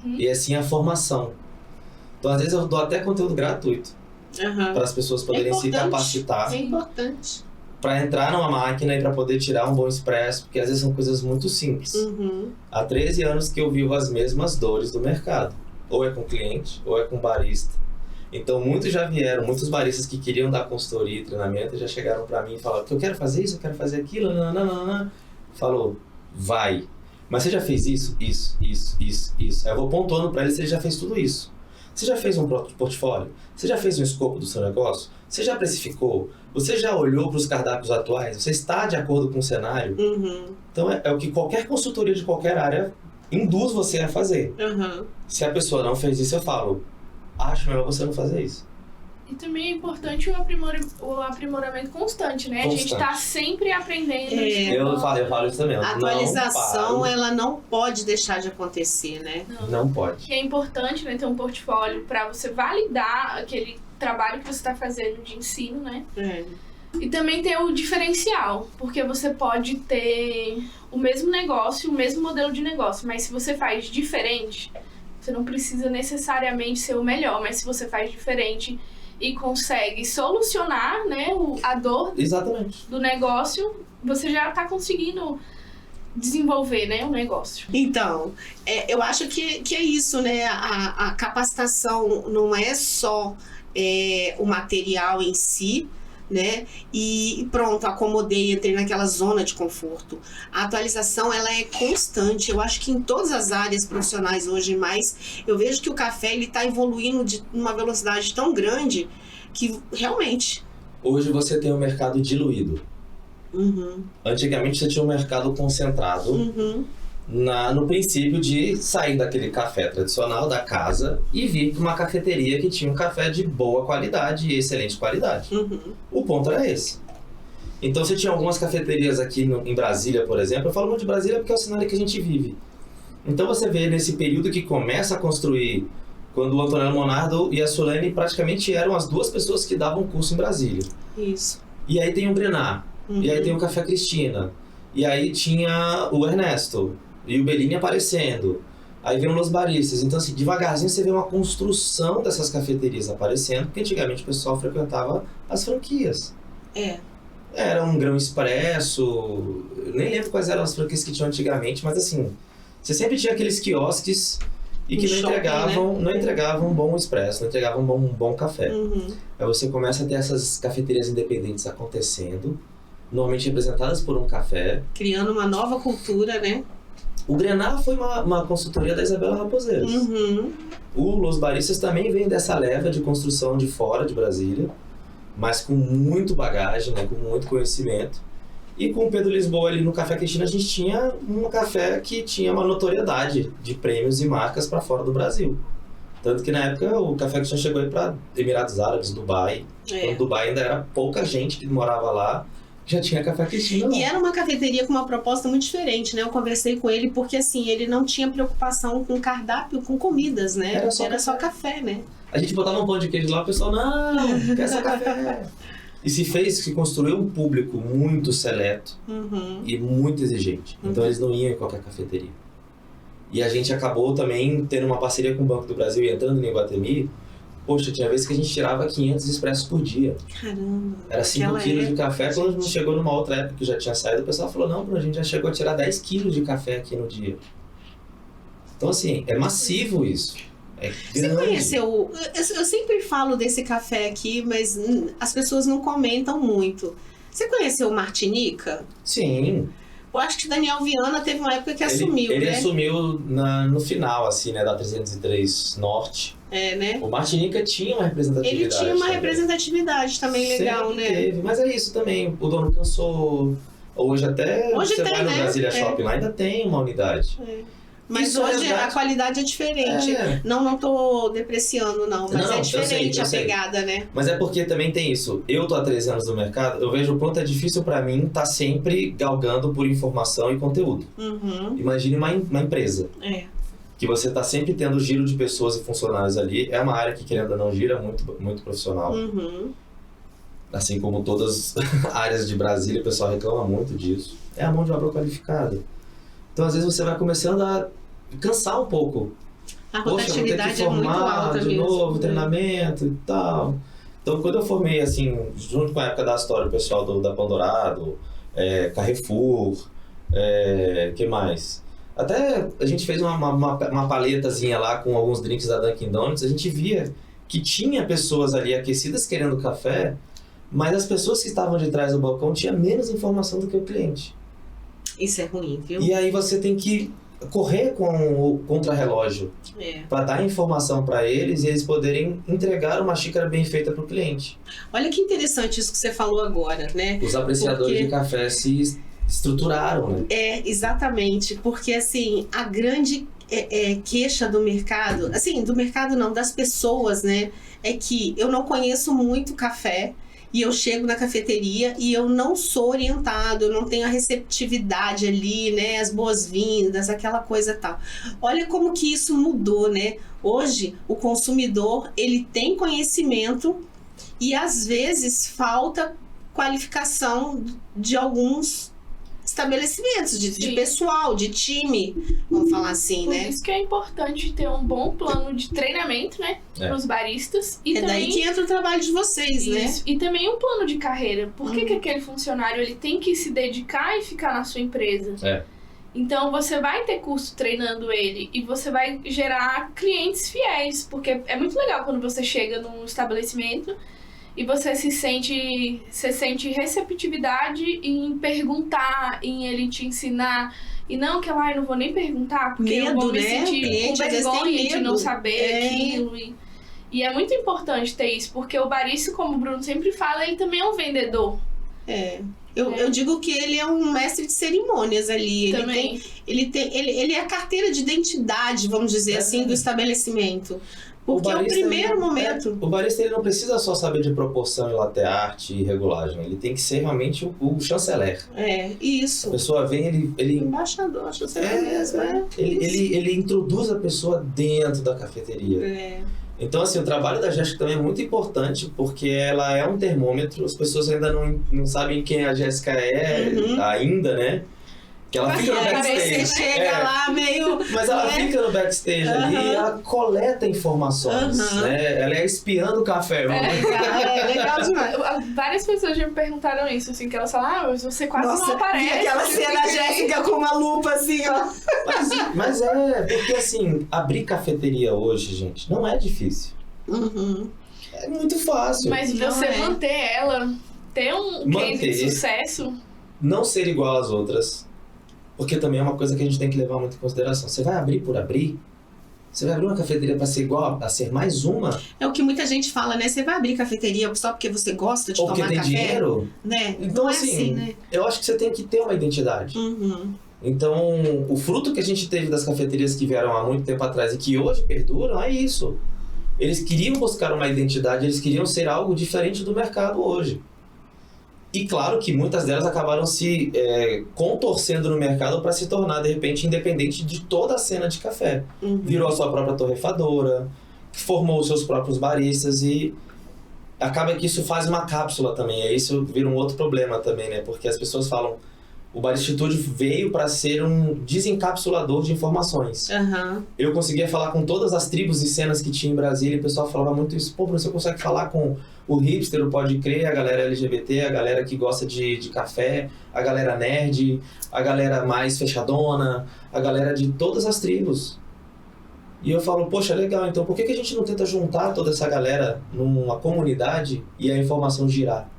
Speaker 2: e é sim a formação. Então, às vezes eu dou até conteúdo gratuito para as pessoas poderem se capacitar.
Speaker 1: É importante.
Speaker 2: Para entrar numa máquina e para poder tirar um bom expresso, porque às vezes são coisas muito simples. Há 13 anos que eu vivo as mesmas dores do mercado. Ou é com cliente, ou é com barista. Então, muitos já vieram, muitos baristas que queriam dar consultoria e treinamento já chegaram para mim e falaram que eu quero fazer isso, eu quero fazer aquilo, nananana. Falou, vai. Mas você já fez isso? Isso. Aí eu vou pontuando para ele se ele já fez tudo isso. Você já fez um portfólio? Você já fez um escopo do seu negócio? Você já precificou? Você já olhou para os cardápios atuais? Você está de acordo com o cenário? Então, é o que qualquer consultoria de qualquer área induz você a fazer. Se a pessoa não fez isso, eu falo, acho melhor você não fazer isso.
Speaker 3: E também é importante o aprimoramento constante, né? A gente tá sempre aprendendo.
Speaker 2: Eu falo isso também.
Speaker 1: A atualização, ela não pode deixar de acontecer, né?
Speaker 2: Não pode.
Speaker 3: E é importante, né, ter um portfólio para você validar aquele trabalho que você está fazendo de ensino, né? E também ter o diferencial, porque você pode ter o mesmo negócio, o mesmo modelo de negócio, mas se você faz diferente, Você não precisa necessariamente ser o melhor, mas se você faz diferente e consegue solucionar, né, a dor
Speaker 2: Exatamente.
Speaker 3: do negócio, você já está conseguindo desenvolver, né, o negócio.
Speaker 1: Então, eu acho que é isso, né? A capacitação não é só o material em si, né? E pronto, acomodei, entrei naquela zona de conforto. A atualização, ela é constante. Eu acho que em todas as áreas profissionais hoje, mas eu vejo que o café, ele está evoluindo de uma velocidade tão grande que realmente...
Speaker 2: Hoje você tem um mercado diluído.
Speaker 1: Uhum.
Speaker 2: Antigamente você tinha um mercado concentrado
Speaker 1: Uhum.
Speaker 2: no princípio de sair daquele café tradicional da casa e vir para uma cafeteria que tinha um café de boa qualidade e excelente qualidade.
Speaker 1: Uhum.
Speaker 2: O ponto era esse. Então você tinha algumas cafeterias aqui em Brasília, por exemplo. Eu falo muito de Brasília porque é o cenário que a gente vive. Então você vê nesse período que começa a construir, quando o Antonello Monardo e a Sulene praticamente eram as duas pessoas que davam curso em Brasília.
Speaker 1: Isso.
Speaker 2: E aí tem o Grenar, e aí tem o Café Cristina, e aí tinha o Ernesto, e o Bellini aparecendo. Aí vem Los Baristas. Então, assim, devagarzinho você vê uma construção dessas cafeterias aparecendo, porque antigamente o pessoal frequentava as franquias. Era um Grão Expresso, eu nem lembro quais eram as franquias que tinham antigamente, mas assim, você sempre tinha aqueles quiosques e que não entregavam um bom expresso, não entregavam um bom café.
Speaker 1: Uhum.
Speaker 2: Aí você começa a ter essas cafeterias independentes acontecendo, normalmente representadas por um café.
Speaker 1: Criando uma nova cultura, né?
Speaker 2: O Grenar foi uma consultoria da Isabela Raposeiros.
Speaker 1: Uhum.
Speaker 2: O Los Baristas também vem dessa leva de construção de fora de Brasília, mas com muito bagagem, né, com muito conhecimento. E com o Pedro Lisboa ali no Café Cristina, a gente tinha um café que tinha uma notoriedade de prêmios e marcas para fora do Brasil. Tanto que na época o Café Cristina chegou aí para Emirados Árabes, Dubai. Quando Dubai ainda era pouca gente que morava lá, já tinha Café Cristina lá.
Speaker 1: E era uma cafeteria com uma proposta muito diferente, né? Eu conversei com ele porque, assim, ele não tinha preocupação com cardápio, com comidas, né? Era só café, né?
Speaker 2: A gente botava um pão de queijo lá, o pessoal, não, quer só café. E se construiu um público muito seleto e muito exigente. Então eles não iam em qualquer cafeteria. E a gente acabou também tendo uma parceria com o Banco do Brasil e entrando em Iguatemi. Poxa, tinha vezes que a gente tirava 500 expressos por dia.
Speaker 1: Caramba.
Speaker 2: Era 5 quilos de café. Quando a gente chegou numa outra época que já tinha saído, o pessoal falou, não, a gente já chegou a tirar 10 quilos de café aqui no dia. Então, assim, é massivo isso. É grande.
Speaker 1: Você conheceu... Eu sempre falo desse café aqui, mas as pessoas não comentam muito. Você conheceu o Martinica?
Speaker 2: Sim.
Speaker 1: Eu acho que o Daniel Viana teve uma época que assumiu,
Speaker 2: ele
Speaker 1: né?
Speaker 2: assumiu no final, assim, né, da 303 Norte.
Speaker 1: Né?
Speaker 2: O Martinica tinha uma representatividade.
Speaker 1: Ele tinha uma representatividade também legal,
Speaker 2: sempre
Speaker 1: né?
Speaker 2: teve. Mas é isso também, o dono cansou. Hoje você
Speaker 1: tem,
Speaker 2: vai no
Speaker 1: né?
Speaker 2: Brasília Shopping, lá ainda tem uma unidade.
Speaker 1: Mas
Speaker 2: isso
Speaker 1: hoje a qualidade é diferente. Não tô depreciando, não. Mas é diferente
Speaker 2: eu sei.
Speaker 1: A pegada, né?
Speaker 2: Mas é porque também tem isso. Eu tô há 13 anos no mercado, eu vejo o quanto é difícil pra mim estar sempre galgando por informação e conteúdo. Imagine uma empresa. Que você tá sempre tendo giro de pessoas e funcionários ali. É uma área que, querendo ou não, gira muito, muito profissional. Assim como todas as áreas de Brasília, o pessoal reclama muito disso. É a mão de obra qualificada. Então, às vezes, você vai começando a cansar um pouco.
Speaker 1: A rotatividade
Speaker 2: é muito alta
Speaker 1: de
Speaker 2: novo, treinamento e tal. Então, quando eu formei, assim, junto com a época da história, o pessoal da Pandorado, Carrefour, que mais? Até a gente fez uma paletazinha lá com alguns drinks da Dunkin' Donuts, a gente via que tinha pessoas ali aquecidas querendo café, mas as pessoas que estavam de trás do balcão tinham menos informação do que o cliente.
Speaker 1: Isso é ruim, viu?
Speaker 2: E aí você tem que correr com o contrarrelógio para dar informação para eles e eles poderem entregar uma xícara bem feita para o cliente.
Speaker 1: Olha que interessante isso que você falou agora, né?
Speaker 2: Os apreciadores de café se estruturaram, né?
Speaker 1: Exatamente, porque assim, a grande queixa do mercado, assim, do mercado não, das pessoas, né, é que eu não conheço muito café e eu chego na cafeteria e eu não sou orientado, eu não tenho a receptividade ali, né, as boas-vindas, aquela coisa tal. Olha como que isso mudou, né? Hoje, o consumidor, ele tem conhecimento e às vezes falta qualificação de alguns estabelecimentos, de
Speaker 3: Sim.
Speaker 1: pessoal, de time, vamos falar assim,
Speaker 3: Por
Speaker 1: né?
Speaker 3: isso que é importante ter um bom plano de treinamento, né?
Speaker 2: É.
Speaker 3: Para os baristas. E
Speaker 1: É daí
Speaker 3: também,
Speaker 1: que entra o trabalho de vocês, né?
Speaker 3: isso, e também um plano de carreira. Por que aquele funcionário ele tem que se dedicar e ficar na sua empresa?
Speaker 2: É.
Speaker 3: Então você vai ter curso treinando ele e você vai gerar clientes fiéis, porque é muito legal quando você chega num estabelecimento e você sente receptividade em perguntar, em ele te ensinar. E não que eu não vou nem perguntar, porque eu vou me
Speaker 1: Medo, né? O
Speaker 3: sentir
Speaker 1: cliente,
Speaker 3: com
Speaker 1: às vezes, tem
Speaker 3: vergonha de
Speaker 1: medo.
Speaker 3: não saber
Speaker 1: É.
Speaker 3: aquilo. E é muito importante ter isso, porque o barista, como o Bruno sempre fala, ele também é um vendedor.
Speaker 1: Eu digo que ele é um mestre de cerimônias ali.
Speaker 3: Também.
Speaker 1: Ele é a carteira de identidade, vamos dizer assim, do estabelecimento. Porque é o
Speaker 2: barista,
Speaker 1: primeiro momento.
Speaker 2: O barista ele não precisa só saber de proporção e latte art e regulagem. Ele tem que ser realmente o chanceler.
Speaker 1: É,
Speaker 2: A
Speaker 1: isso.
Speaker 2: pessoa vem, ele
Speaker 1: Embaixador, acho que você é mesmo, né?
Speaker 2: ele introduz a pessoa dentro da cafeteria.
Speaker 1: É.
Speaker 2: Então, assim, o trabalho da Jéssica também é muito importante, porque ela é um termômetro. As pessoas ainda não sabem quem a Jéssica é ainda, né? Que ela fica no
Speaker 1: Você
Speaker 2: backstage.
Speaker 1: chega lá meio.
Speaker 2: Mas ela
Speaker 1: né?
Speaker 2: fica no backstage ali e ela coleta informações, né? Ela é espiã do café.
Speaker 1: É legal demais.
Speaker 3: Várias pessoas já me perguntaram isso, assim, que elas falam, mas você quase não
Speaker 1: E
Speaker 3: aparece.
Speaker 1: aquela cena da Jéssica com uma lupa assim, ó.
Speaker 2: Mas porque assim, abrir cafeteria hoje, gente, não é difícil. É muito fácil.
Speaker 3: Mas
Speaker 1: Não
Speaker 3: você
Speaker 1: é.
Speaker 3: manter ela, ter um case
Speaker 2: Manter.
Speaker 3: de sucesso,
Speaker 2: Não ser igual às outras, porque também é uma coisa que a gente tem que levar muito em consideração. Você vai abrir por abrir? Você vai abrir uma cafeteria para ser igual, a ser mais uma?
Speaker 1: É o que muita gente fala, né? Você vai abrir cafeteria só porque você gosta de
Speaker 2: Ou porque
Speaker 1: tomar
Speaker 2: tem
Speaker 1: café?
Speaker 2: dinheiro?
Speaker 1: Né?
Speaker 2: Então,
Speaker 1: Não é
Speaker 2: assim,
Speaker 1: né?
Speaker 2: eu acho que você tem que ter uma identidade. Então, o fruto que a gente teve das cafeterias que vieram há muito tempo atrás e que hoje perduram é isso. Eles queriam buscar uma identidade, eles queriam ser algo diferente do mercado hoje. E claro que muitas delas acabaram se contorcendo no mercado para se tornar, de repente, independente de toda a cena de café. Virou a sua própria torrefadora, formou os seus próprios baristas e acaba que isso faz uma cápsula também. Aí isso vira um outro problema também, né? Porque as pessoas falam, o Baristitude veio para ser um desencapsulador de informações. Eu conseguia falar com todas as tribos e cenas que tinha em Brasília e o pessoal falava muito isso. Pô, Bruno, você consegue falar com o hipster, o pode crer, a galera LGBT, a galera que gosta de café, a galera nerd, a galera mais fechadona, a galera de todas as tribos. E eu falo, poxa, legal, então por que a gente não tenta juntar toda essa galera numa comunidade e a informação girar?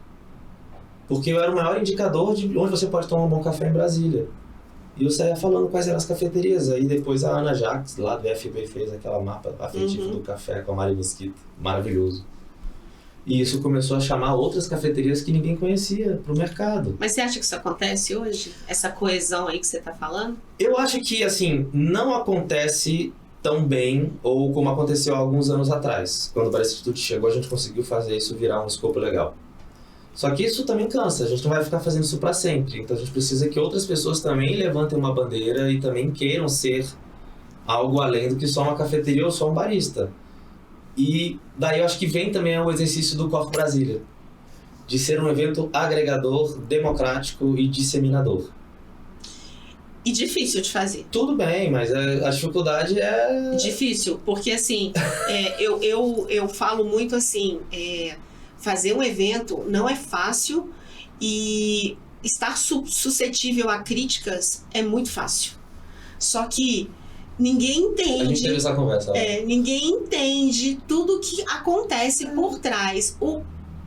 Speaker 2: Porque eu era o maior indicador de onde você pode tomar um bom café em Brasília. E eu saía falando quais eram as cafeterias. Aí depois a Ana Jacques, lá do FB, fez aquela mapa afetivo do café com a Mari Mesquita. Maravilhoso. E isso começou a chamar outras cafeterias que ninguém conhecia pro mercado.
Speaker 1: Mas você acha que isso acontece hoje? Essa coesão aí que você tá falando?
Speaker 2: Eu acho que, assim, não acontece tão bem ou como aconteceu há alguns anos atrás. Quando o Baristitude chegou, a gente conseguiu fazer isso virar um escopo legal. Só que isso também cansa, a gente não vai ficar fazendo isso para sempre. Então a gente precisa que outras pessoas também levantem uma bandeira e também queiram ser algo além do que só uma cafeteria ou só um barista. E daí eu acho que vem também o exercício do Coffee Brasília, de ser um evento agregador, democrático e disseminador.
Speaker 1: E difícil de fazer.
Speaker 2: Tudo bem, mas a dificuldade é...
Speaker 1: Difícil, porque assim, eu falo muito assim, fazer um evento não é fácil e estar suscetível a críticas é muito fácil. Só que ninguém entende.
Speaker 2: A gente teve essa conversa.
Speaker 1: Ninguém entende tudo que acontece por trás. O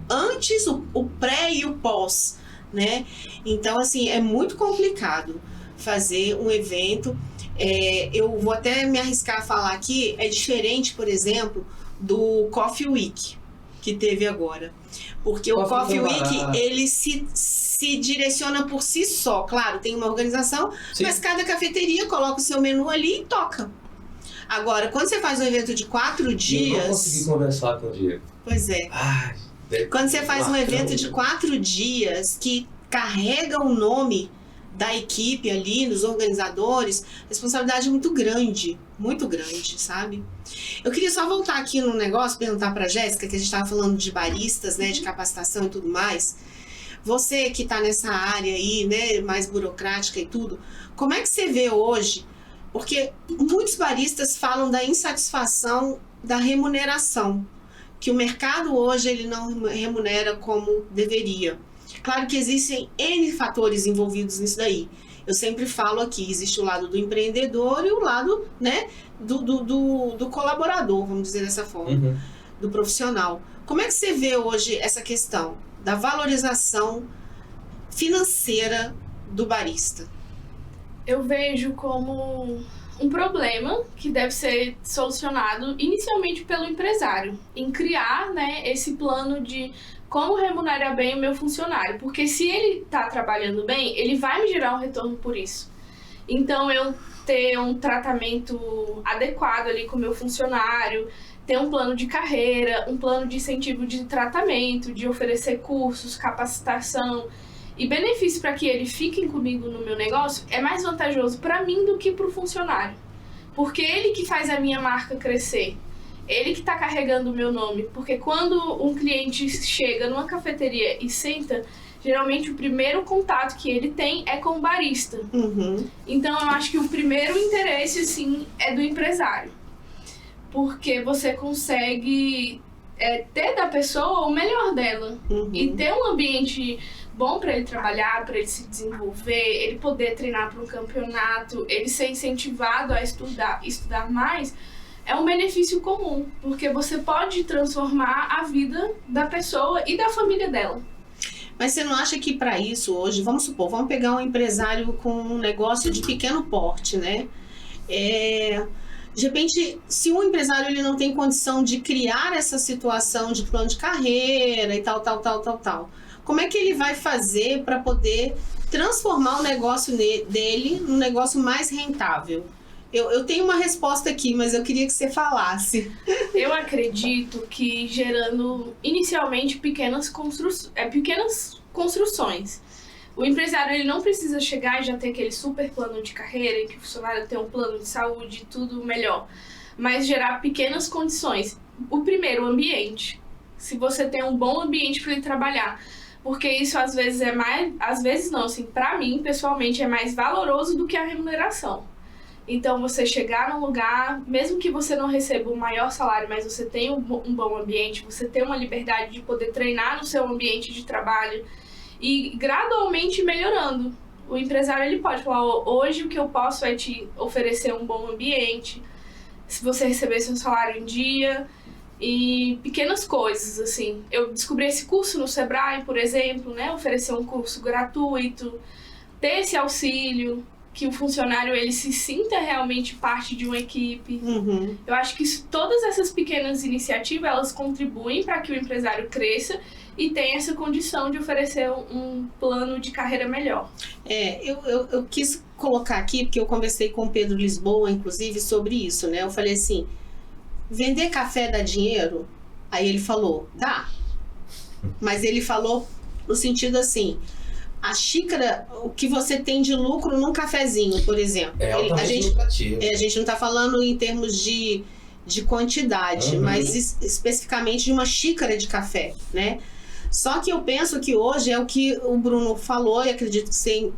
Speaker 1: antes, o pré e o pós, né? Então, assim, é muito complicado fazer um evento. Eu vou até me arriscar a falar aqui, é diferente, por exemplo, do Coffee Week que teve agora. Porque o Coffee Week, ele se direciona por si só. Claro, tem uma organização, sim, mas cada cafeteria coloca o seu menu ali e toca. Agora, quando você faz um evento de 4 dias...
Speaker 2: Eu não consegui conversar com o Diego.
Speaker 1: Pois é. Quando você faz um evento de 4 dias que carrega o nome da equipe ali, nos organizadores, a responsabilidade é muito grande, sabe? Eu queria só voltar aqui no negócio, perguntar pra Jéssica, que a gente estava falando de baristas, né, de capacitação e tudo mais, Você que está nessa área aí, né, mais burocrática e tudo, como é que você vê hoje? Porque muitos baristas falam da insatisfação da remuneração, que o mercado hoje ele não remunera como deveria. Claro que existem N fatores envolvidos nisso daí. Eu sempre falo aqui, existe o lado do empreendedor e o lado, né, do colaborador, vamos dizer dessa forma, do profissional. Como é que você vê hoje essa questão da valorização financeira do barista?
Speaker 3: Eu vejo como um problema que deve ser solucionado inicialmente pelo empresário, em criar, né, esse plano de como remunerar bem o meu funcionário, porque se ele está trabalhando bem, ele vai me gerar um retorno por isso. Então, eu ter um tratamento adequado ali com o meu funcionário, ter um plano de carreira, um plano de incentivo de tratamento, de oferecer cursos, capacitação e benefícios para que eles fiquem comigo no meu negócio, é mais vantajoso para mim do que para o funcionário. Porque ele que faz a minha marca crescer. Ele que está carregando o meu nome, porque quando um cliente chega numa cafeteria e senta, geralmente o primeiro contato que ele tem é com o barista. Então eu acho que o primeiro interesse, assim, é do empresário. Porque você consegue ter da pessoa o melhor dela. E ter um ambiente bom para ele trabalhar, para ele se desenvolver, ele poder treinar para um campeonato, ele ser incentivado a estudar mais, é um benefício comum, porque você pode transformar a vida da pessoa e da família dela.
Speaker 1: Mas você não acha que para isso hoje, vamos supor, vamos pegar um empresário com um negócio de pequeno porte, né? De repente, se um empresário ele não tem condição de criar essa situação de plano de carreira e tal, como é que ele vai fazer para poder transformar o negócio dele num negócio mais rentável? Eu tenho uma resposta aqui, mas eu queria que você falasse.
Speaker 3: Eu acredito que gerando inicialmente pequenas construções. O empresário ele não precisa chegar e já ter aquele super plano de carreira, em que o funcionário tem um plano de saúde, tudo melhor. Mas gerar pequenas condições. O primeiro, o ambiente. Se você tem um bom ambiente para ele trabalhar. Porque isso às vezes é mais... Às vezes não, assim, para mim, pessoalmente, é mais valoroso do que a remuneração. Então, você chegar num lugar, mesmo que você não receba o maior salário, mas você tem um bom ambiente, você tem uma liberdade de poder treinar no seu ambiente de trabalho e gradualmente melhorando. O empresário ele pode falar, hoje o que eu posso é te oferecer um bom ambiente, se você receber seu salário em dia e pequenas coisas, assim. Eu descobri esse curso no Sebrae, por exemplo, né? Oferecer um curso gratuito, ter esse auxílio, que o funcionário ele se sinta realmente parte de uma equipe. Eu acho que todas essas pequenas iniciativas, elas contribuem para que o empresário cresça e tenha essa condição de oferecer um plano de carreira melhor.
Speaker 1: Eu quis colocar aqui, porque eu conversei com o Pedro Lisboa, inclusive, sobre isso, né? Eu falei assim, vender café dá dinheiro? Aí ele falou, dá. Mas ele falou no sentido assim, a xícara, o que você tem de lucro num cafezinho, por exemplo.
Speaker 2: A
Speaker 1: gente não está falando em termos de quantidade, mas especificamente de uma xícara de café, né? Só que eu penso que hoje é o que o Bruno falou, e acredito que você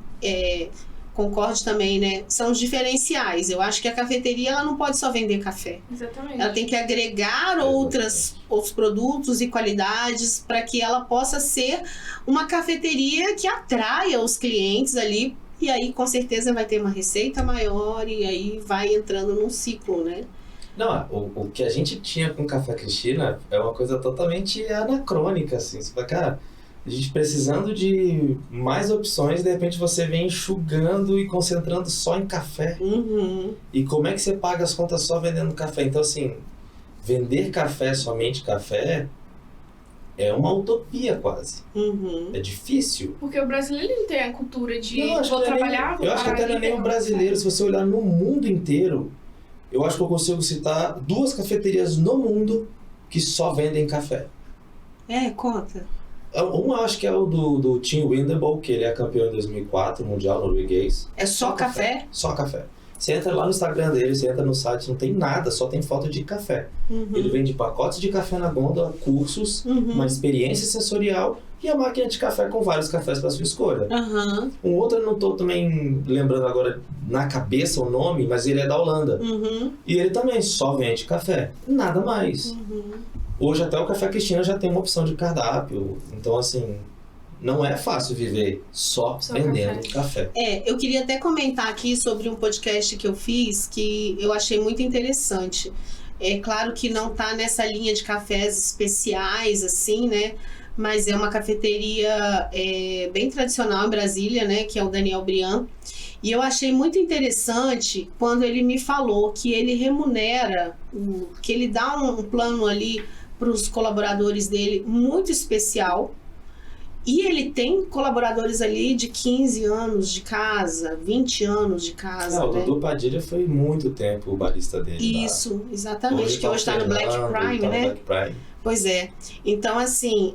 Speaker 1: concorde também, né? São os diferenciais. Eu acho que a cafeteria ela não pode só vender café.
Speaker 3: Exatamente.
Speaker 1: Ela tem que agregar outros produtos e qualidades para que ela possa ser uma cafeteria que atraia os clientes ali. E aí, com certeza, vai ter uma receita maior e aí vai entrando num ciclo, né?
Speaker 2: Não, o que a gente tinha com o Café Cristina é uma coisa totalmente anacrônica, assim. Você fala, cara, a gente precisando de mais opções, de repente você vem enxugando e concentrando só em café. E como é que você paga as contas só vendendo café? Então, assim, vender café, somente café, é uma utopia quase. É difícil.
Speaker 3: Porque o brasileiro não tem a cultura de
Speaker 2: eu acho que até não é nem o brasileiro. Se você olhar no mundo inteiro, eu acho que eu consigo citar 2 cafeterias no mundo que só vendem café.
Speaker 1: Conta.
Speaker 2: Um acho que é o do Tim Windable, que ele é campeão em 2004, mundial norueguês.
Speaker 1: É só café?
Speaker 2: Só café. Você entra lá no Instagram dele, você entra no site, não tem nada, só tem foto de café. Ele vende pacotes de café na gôndola, cursos, uma experiência sensorial e a máquina de café com vários cafés para sua escolha. Um outro, eu não estou também lembrando agora na cabeça o nome, mas ele é da Holanda. E ele também só vende café, nada mais. Hoje até o Café Cristina já tem uma opção de cardápio, então assim... Não é fácil viver só vendendo café.
Speaker 1: Eu queria até comentar aqui sobre um podcast que eu fiz que eu achei muito interessante. É claro que não tá nessa linha de cafés especiais, assim, né? Mas é uma cafeteria bem tradicional em Brasília, né? Que é o Daniel Briand. E eu achei muito interessante quando ele me falou que ele remunera, que ele dá um plano ali para os colaboradores dele muito especial. E ele tem colaboradores ali de 15 anos de casa, 20 anos de casa.
Speaker 2: O Dudu Padilha foi muito tempo o barista dele.
Speaker 1: Isso, exatamente. Que hoje está no Black Prime, né?
Speaker 2: Black Prime.
Speaker 1: Pois é. Então, assim,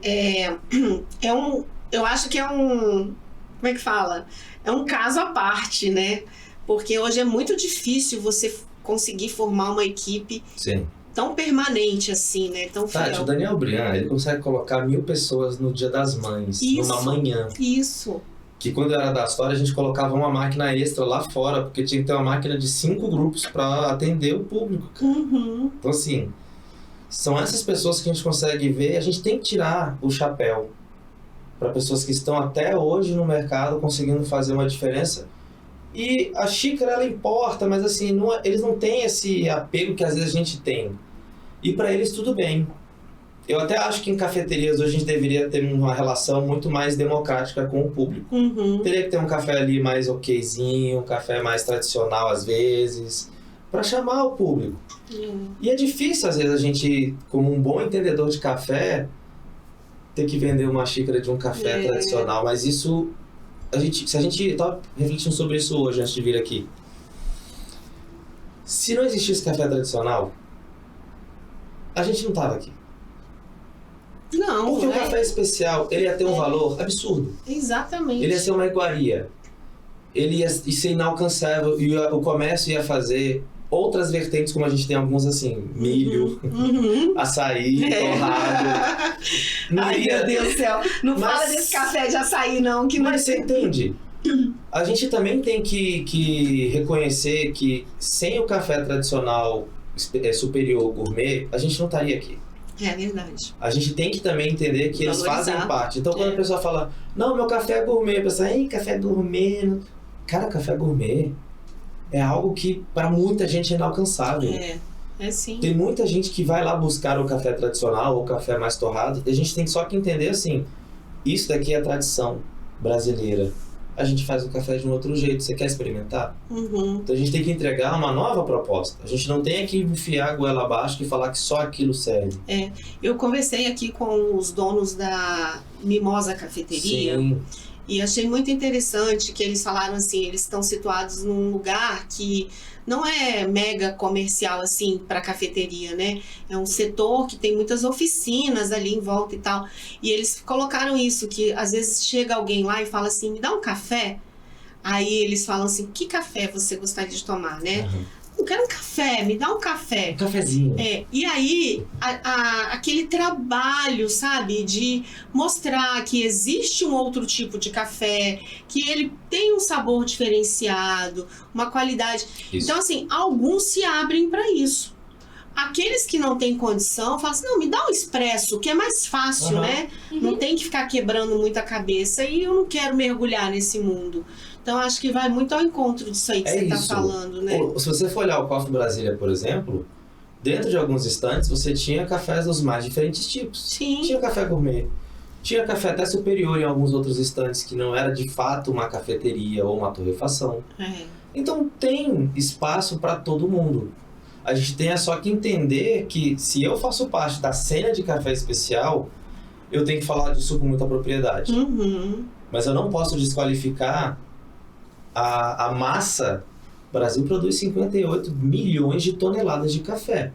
Speaker 1: eu acho que é um... Como é que fala? É um caso à parte, né? Porque hoje é muito difícil você conseguir formar uma equipe...
Speaker 2: Sim.
Speaker 1: Tão permanente assim, né? Tão fiel.
Speaker 2: Tati, o Daniel Briand, ele consegue colocar 1.000 pessoas no Dia das Mães, numa manhã.
Speaker 1: Isso.
Speaker 2: Que quando era da história, a gente colocava uma máquina extra lá fora, porque tinha que ter uma máquina de 5 grupos para atender o público. Então, assim, são essas pessoas que a gente consegue ver, a gente tem que tirar o chapéu para pessoas que estão até hoje no mercado conseguindo fazer uma diferença. E a xícara, ela importa, mas assim, eles não têm esse apego que às vezes a gente tem. E para eles tudo bem. Eu até acho que em cafeterias hoje a gente deveria ter uma relação muito mais democrática com o público. Teria que ter um café ali mais okzinho, um café mais tradicional às vezes, para chamar o público. E é difícil às vezes a gente, como um bom entendedor de café, ter que vender uma xícara de um café tradicional, mas isso... Se a gente estava refletindo sobre isso hoje, antes de vir aqui. Se não existisse café tradicional, a gente não tava aqui.
Speaker 1: Não,
Speaker 2: porque o café especial, ele ia ter um valor absurdo.
Speaker 1: Exatamente.
Speaker 2: Ele ia ser uma iguaria. Ele ia ser inalcançável e o comércio ia fazer outras vertentes, como a gente tem alguns assim, milho, açaí, torrado.
Speaker 1: Ai, meu Deus do céu. Não fala desse café de açaí, não.
Speaker 2: Mas você entende? A gente também tem que reconhecer que sem o café tradicional superior gourmet, a gente não estaria aqui.
Speaker 1: É verdade.
Speaker 2: A gente tem que também entender que eles fazem parte. Então, quando a pessoa fala, não, meu café é gourmet, a pessoa, ei, café gourmet. Cara, café gourmet é algo que para muita gente é inalcançável.
Speaker 1: É sim.
Speaker 2: Tem muita gente que vai lá buscar o café tradicional ou o café mais torrado, e a gente tem só que entender assim, isso daqui é a tradição brasileira. A gente faz o café de um outro jeito. Você quer experimentar? Então a gente tem que entregar uma nova proposta. A gente não tem que enfiar a goela abaixo e falar que só aquilo serve.
Speaker 1: Eu conversei aqui com os donos da Mimosa Cafeteria.
Speaker 2: Sim.
Speaker 1: E achei muito interessante que eles falaram assim, eles estão situados num lugar que não é mega comercial assim para cafeteria, né? É um setor que tem muitas oficinas ali em volta e tal. E eles colocaram isso, que às vezes chega alguém lá e fala assim, me dá um café. Aí eles falam assim, que café você gostaria de tomar, né? Eu quero um café, me dá um café.
Speaker 2: Um cafezinho.
Speaker 1: E aí, aquele trabalho, sabe, de mostrar que existe um outro tipo de café, que ele tem um sabor diferenciado, uma qualidade.
Speaker 2: Isso.
Speaker 1: Então, assim, alguns se abrem para isso. Aqueles que não têm condição, falam assim, não, me dá um expresso, que é mais fácil, né? Não tem que ficar quebrando muita cabeça e eu não quero mergulhar nesse mundo. Então, acho que vai muito ao encontro disso aí que você está falando, né?
Speaker 2: Se você for olhar o Coffee Brasília, por exemplo, dentro de alguns estantes, você tinha cafés dos mais diferentes tipos.
Speaker 1: Sim.
Speaker 2: Tinha café gourmet. Tinha café até superior em alguns outros estantes, que não era de fato uma cafeteria ou uma torrefação. Então, tem espaço para todo mundo. A gente tem só que entender que se eu faço parte da cena de café especial, eu tenho que falar disso com muita propriedade. Mas eu não posso desqualificar a massa. O Brasil produz 58 milhões de toneladas de café.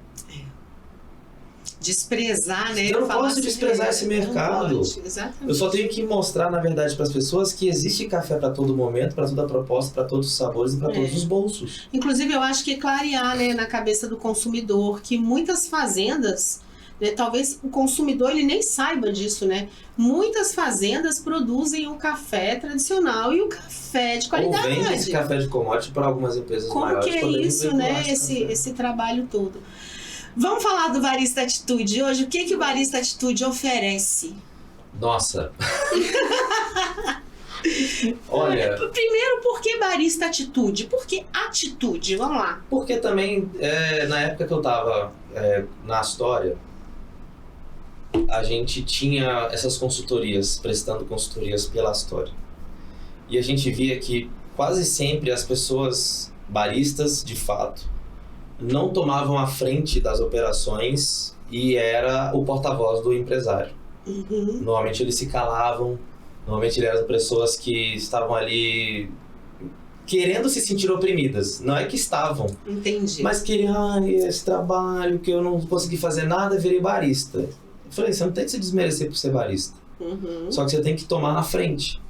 Speaker 1: desprezar, né?
Speaker 2: Eu não
Speaker 1: Falar
Speaker 2: posso
Speaker 1: assim,
Speaker 2: desprezar esse mercado.
Speaker 1: não pode, exatamente.
Speaker 2: Eu só tenho que mostrar, na verdade, para as pessoas que existe café para todo momento, para toda proposta, para todos os sabores e para todos os bolsos.
Speaker 1: Inclusive, eu acho que clarear, né, na cabeça do consumidor que muitas fazendas, né, talvez o consumidor ele nem saiba disso, né? Muitas fazendas produzem o café tradicional e o café de
Speaker 2: Ou
Speaker 1: qualidade.
Speaker 2: vende esse café de commodity para algumas empresas
Speaker 1: Como
Speaker 2: maiores.
Speaker 1: que é
Speaker 2: poderem
Speaker 1: isso, né?
Speaker 2: veicular café.
Speaker 1: Esse trabalho todo. Vamos falar do Barista Atitude hoje. O que que o Barista Atitude oferece?
Speaker 2: Nossa. Olha,
Speaker 1: Primeiro, por que Barista Atitude? Por que atitude? Vamos lá.
Speaker 2: porque também, na época que eu tava na Astoria, a gente tinha essas consultorias, prestando consultorias pela Astoria. E a gente via que quase sempre as pessoas baristas, de fato, não tomavam a frente das operações e era o porta-voz do empresário.
Speaker 1: Uhum.
Speaker 2: Normalmente eles se calavam, normalmente eles eram pessoas que estavam ali querendo se sentir oprimidas. Não é que estavam,
Speaker 1: Entendi.
Speaker 2: mas queriam, esse trabalho que eu não consegui fazer nada, virei barista. Eu falei, você não tem que se desmerecer por ser barista.
Speaker 1: Uhum.
Speaker 2: Só que você tem que tomar na frente.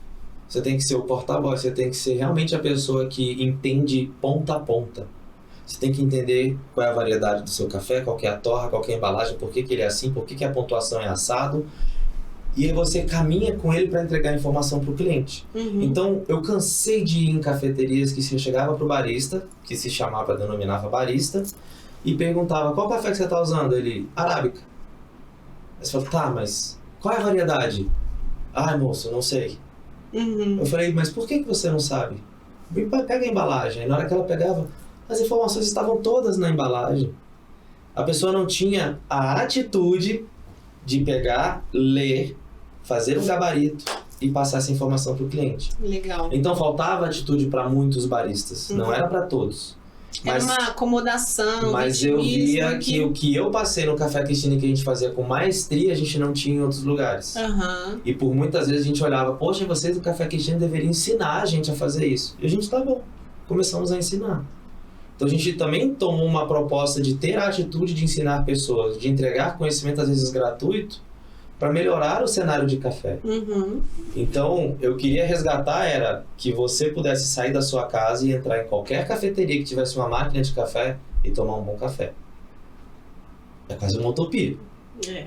Speaker 2: Você tem que ser o porta-voz, você tem que ser realmente a pessoa que entende ponta a ponta. Você tem que entender qual é a variedade do seu café, qual que é a torra, qual que é a embalagem, por que que ele é assim, por que que a pontuação é assado. E aí você caminha com ele para entregar a informação para o cliente.
Speaker 1: Uhum.
Speaker 2: Então, eu cansei de ir em cafeterias que se chegava para o barista, que se chamava, denominava barista, e perguntava, qual café que você está usando? Ele, arábica. Aí você fala, tá, mas qual é a variedade? Ai, moço, não sei.
Speaker 1: Uhum.
Speaker 2: Eu falei, mas por que que você não sabe? Pega a embalagem. Aí na hora que ela pegava, as informações estavam todas na embalagem. A pessoa não tinha a atitude de pegar, ler, fazer um gabarito e passar essa informação para o cliente.
Speaker 1: Legal.
Speaker 2: Então faltava atitude para muitos baristas, não era para todos.
Speaker 1: Era uma acomodação,
Speaker 2: Mas eu
Speaker 1: vitimismo
Speaker 2: via que o que eu passei no Café Cristina, que a gente fazia com maestria, a gente não tinha em outros lugares.
Speaker 1: Aham.
Speaker 2: E por muitas vezes a gente olhava, poxa, vocês do Café Cristina deveriam ensinar a gente a fazer isso. E a gente, tá bom, começamos a ensinar. Então a gente também tomou uma proposta de ter a atitude de ensinar pessoas, de entregar conhecimento às vezes gratuito, para melhorar o cenário de café.
Speaker 1: Uhum.
Speaker 2: Então, eu queria resgatar era que você pudesse sair da sua casa e entrar em qualquer cafeteria que tivesse uma máquina de café e tomar um bom café. É quase uma utopia.
Speaker 1: É.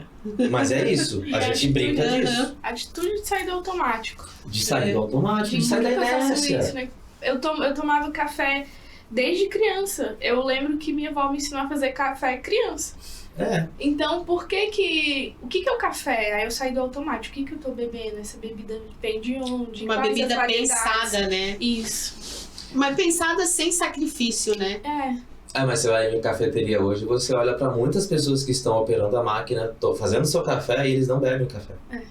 Speaker 2: Mas é isso.
Speaker 3: E
Speaker 2: A
Speaker 3: a
Speaker 2: gente
Speaker 3: atitude,
Speaker 2: brinca disso.
Speaker 3: Atitude de sair do automático.
Speaker 2: De sair do automático, de sair da
Speaker 3: Nunca faço
Speaker 2: inércia.
Speaker 3: isso, né? Eu tomava café desde criança. Eu lembro que minha avó me ensinou a fazer café criança.
Speaker 2: É.
Speaker 3: Então, por que que... O que que é o café? Aí eu saí do automático. O que que eu tô bebendo? Essa bebida vem de onde?
Speaker 1: Uma
Speaker 3: Quais as
Speaker 1: bebida
Speaker 3: variedades?
Speaker 1: pensada, né?
Speaker 3: Isso.
Speaker 1: Mas pensada sem sacrifício, né?
Speaker 3: É.
Speaker 2: Ah, mas você vai em cafeteria hoje, você olha para muitas pessoas que estão operando a máquina, fazendo seu café e eles não bebem café.
Speaker 3: É.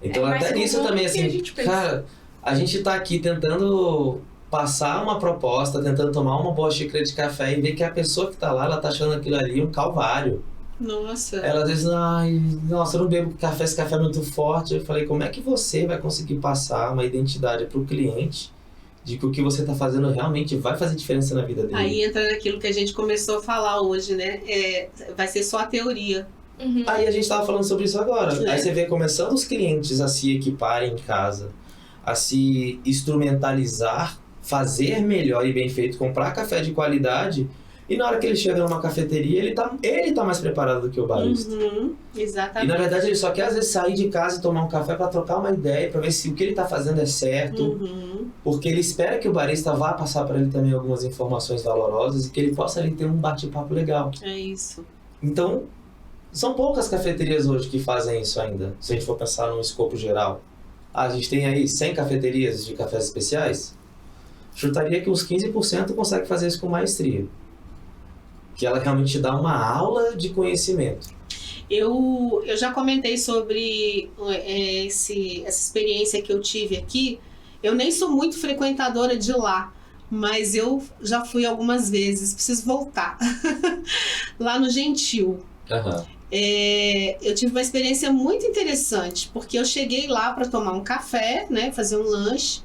Speaker 2: Então
Speaker 3: É mais
Speaker 2: até nisso
Speaker 3: comum
Speaker 2: também,
Speaker 3: do que
Speaker 2: assim,
Speaker 3: a gente pensa.
Speaker 2: cara, a gente tá aqui tentando passar uma proposta, tentando tomar uma boa xícara de café e ver que a pessoa que tá lá, ela tá achando aquilo ali um calvário.
Speaker 1: Nossa.
Speaker 2: Ela às vezes, ai, nossa, eu não bebo café, esse café é muito forte. Eu falei, como é que você vai conseguir passar uma identidade pro cliente de que o que você tá fazendo realmente vai fazer diferença na vida dele?
Speaker 1: Aí entra naquilo que a gente começou a falar hoje, né? Vai ser só a teoria.
Speaker 3: Uhum.
Speaker 2: Aí a gente tava falando sobre isso agora.
Speaker 1: É.
Speaker 2: Aí você vê começando os clientes a se equiparem em casa, a se instrumentalizar, fazer melhor e bem feito, comprar café de qualidade, e na hora que ele chega numa cafeteria, ele tá mais preparado do que o barista.
Speaker 1: Uhum.
Speaker 2: E
Speaker 1: Exatamente.
Speaker 2: na verdade ele só quer às vezes sair de casa e tomar um café para trocar uma ideia, para ver se o que ele tá fazendo é certo,
Speaker 1: Uhum.
Speaker 2: porque ele espera que o barista vá passar para ele também algumas informações valorosas e que ele possa ali ter um bate-papo legal.
Speaker 1: É isso.
Speaker 2: Então, são poucas cafeterias hoje que fazem isso ainda, se a gente for pensar num escopo geral. A gente tem aí 100 cafeterias de cafés especiais, chutaria que uns 15% consegue fazer isso com maestria. Que ela realmente dá uma aula de conhecimento.
Speaker 1: Eu já comentei sobre essa experiência que eu tive aqui. Eu nem sou muito frequentadora de lá, mas eu já fui algumas vezes, preciso voltar. Lá no Gentil.
Speaker 2: Aham.
Speaker 1: Eu tive uma experiência muito interessante, porque eu cheguei lá para tomar um café, né, fazer um lanche,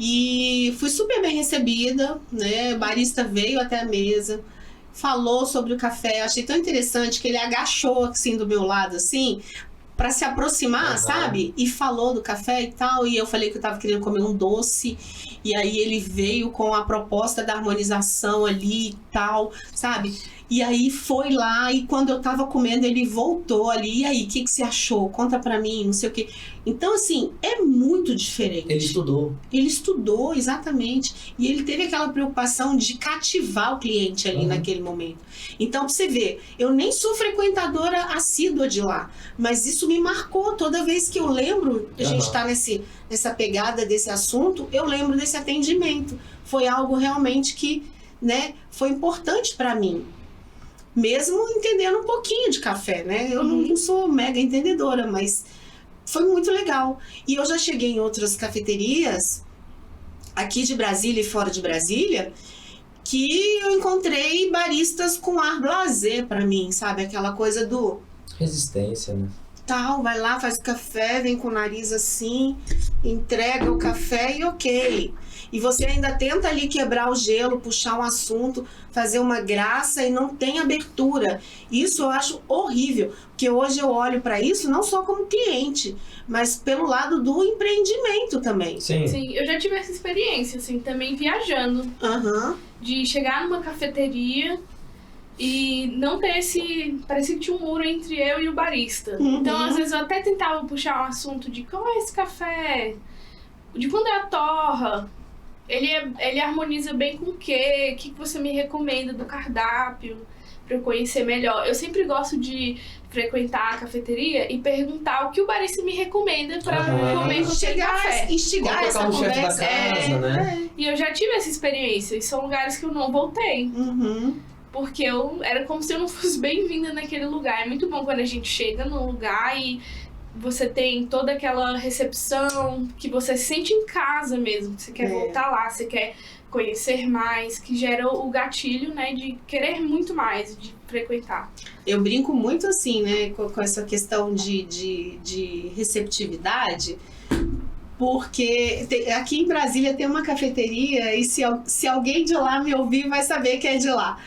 Speaker 1: e fui super bem recebida, né, o barista veio até a mesa, falou sobre o café. Eu achei tão interessante que ele agachou assim do meu lado, assim, pra se aproximar, sabe? E falou do café e tal. E eu falei que eu tava querendo comer um doce. E aí ele veio com a proposta da harmonização ali e tal, sabe? E aí foi lá, e quando eu tava comendo, ele voltou ali. E aí, o que você achou? Conta pra mim, não sei o quê. Então, assim, é muito diferente.
Speaker 2: Ele estudou.
Speaker 1: Ele estudou, exatamente. E ele teve aquela preocupação de cativar o cliente ali naquele momento. Então, pra você ver, eu nem sou frequentadora assídua de lá. Mas isso me marcou toda vez que eu lembro, a gente tá nessa pegada desse assunto, eu lembro desse atendimento. Foi algo realmente que, né, foi importante pra mim. Mesmo entendendo um pouquinho de café, né? Eu não sou mega entendedora, mas foi muito legal. E eu já cheguei em outras cafeterias, aqui de Brasília e fora de Brasília, que eu encontrei baristas com ar blasé pra mim, sabe? Aquela coisa do...
Speaker 2: Resistência, né?
Speaker 1: Tal, vai lá, faz o café, vem com o nariz assim, entrega o café e ok. E você ainda tenta ali quebrar o gelo, puxar um assunto, fazer uma graça e não tem abertura. Isso eu acho horrível, porque hoje eu olho para isso não só como cliente, mas pelo lado do empreendimento também.
Speaker 2: Sim.
Speaker 3: Sim, eu já tive essa experiência, assim, também viajando. De chegar numa cafeteria e não ter parecia que tinha um muro entre eu e o barista. Então, às vezes, eu até tentava puxar um assunto de qual é esse café? De quando é a torra? Ele harmoniza bem com o quê? O que você me recomenda do cardápio pra eu conhecer melhor? Eu sempre gosto de frequentar a cafeteria e perguntar o que o barista me recomenda pra comer com aquele café.
Speaker 1: Instigar essa
Speaker 2: Qual é o chefe da
Speaker 1: conversa.
Speaker 2: casa, né?
Speaker 3: E eu já tive essa experiência e são lugares que eu não voltei. Porque era como se eu não fosse bem-vinda naquele lugar. É muito bom quando a gente chega num lugar e você tem toda aquela recepção, que você se sente em casa mesmo, que você quer voltar lá, você quer conhecer mais, que gera o gatilho, né, de querer muito mais, de frequentar.
Speaker 1: Eu brinco muito assim, né, com essa questão de receptividade, porque aqui em Brasília tem uma cafeteria, e se alguém de lá me ouvir vai saber que é de lá,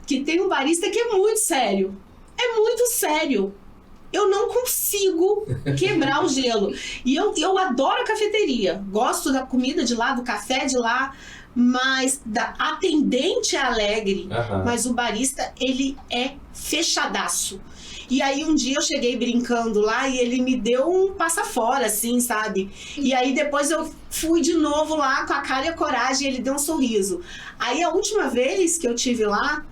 Speaker 1: que tem um barista que é muito sério. É muito sério. Eu não consigo quebrar o gelo. E eu adoro a cafeteria. Gosto da comida de lá, do café de lá. Mas a atendente é alegre. Mas o barista, ele é fechadaço. E aí um dia eu cheguei brincando lá e ele me deu um passa-fora, assim, sabe? E aí depois eu fui de novo lá com a cara e a coragem e ele deu um sorriso. Aí a última vez que eu tive lá,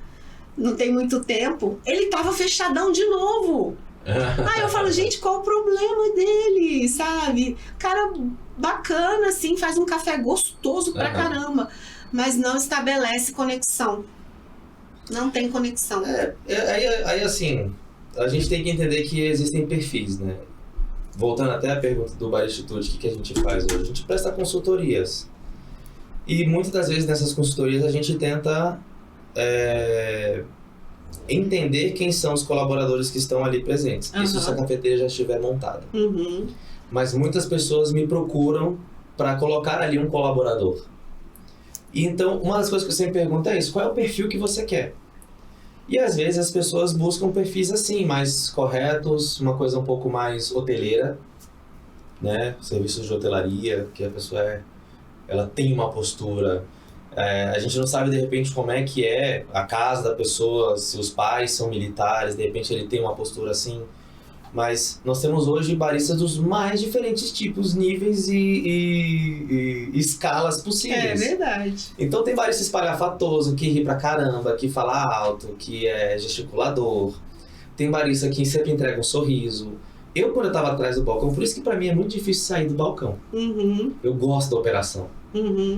Speaker 1: não tem muito tempo, ele tava fechadão de novo. Aí eu falo, gente, qual o problema dele, sabe? Cara bacana, assim, faz um café gostoso pra caramba, mas não estabelece conexão. Não tem conexão.
Speaker 2: Aí assim, a gente tem que entender que existem perfis, né? Voltando até a pergunta do Baristitude, o que a gente faz hoje? A gente presta consultorias. E muitas das vezes nessas consultorias a gente tenta entender quem são os colaboradores que estão ali presentes. Isso se a cafeteria já estiver montada. Mas muitas pessoas me procuram para colocar ali um colaborador. E então, uma das coisas que eu sempre pergunto é isso: qual é o perfil que você quer? E às vezes as pessoas buscam perfis assim, mais corretos, uma coisa um pouco mais hoteleira, né? Serviços de hotelaria, que a pessoa ela tem uma postura. A gente não sabe de repente como é que é a casa da pessoa, se os pais são militares, de repente ele tem uma postura assim. Mas nós temos hoje baristas dos mais diferentes tipos, níveis e escalas possíveis.
Speaker 1: É verdade.
Speaker 2: Então tem barista espalhafatoso, que ri pra caramba, que fala alto, que é gesticulador. Tem barista que sempre entrega um sorriso. Quando eu tava atrás do balcão, por isso que pra mim é muito difícil sair do balcão. Eu gosto da operação.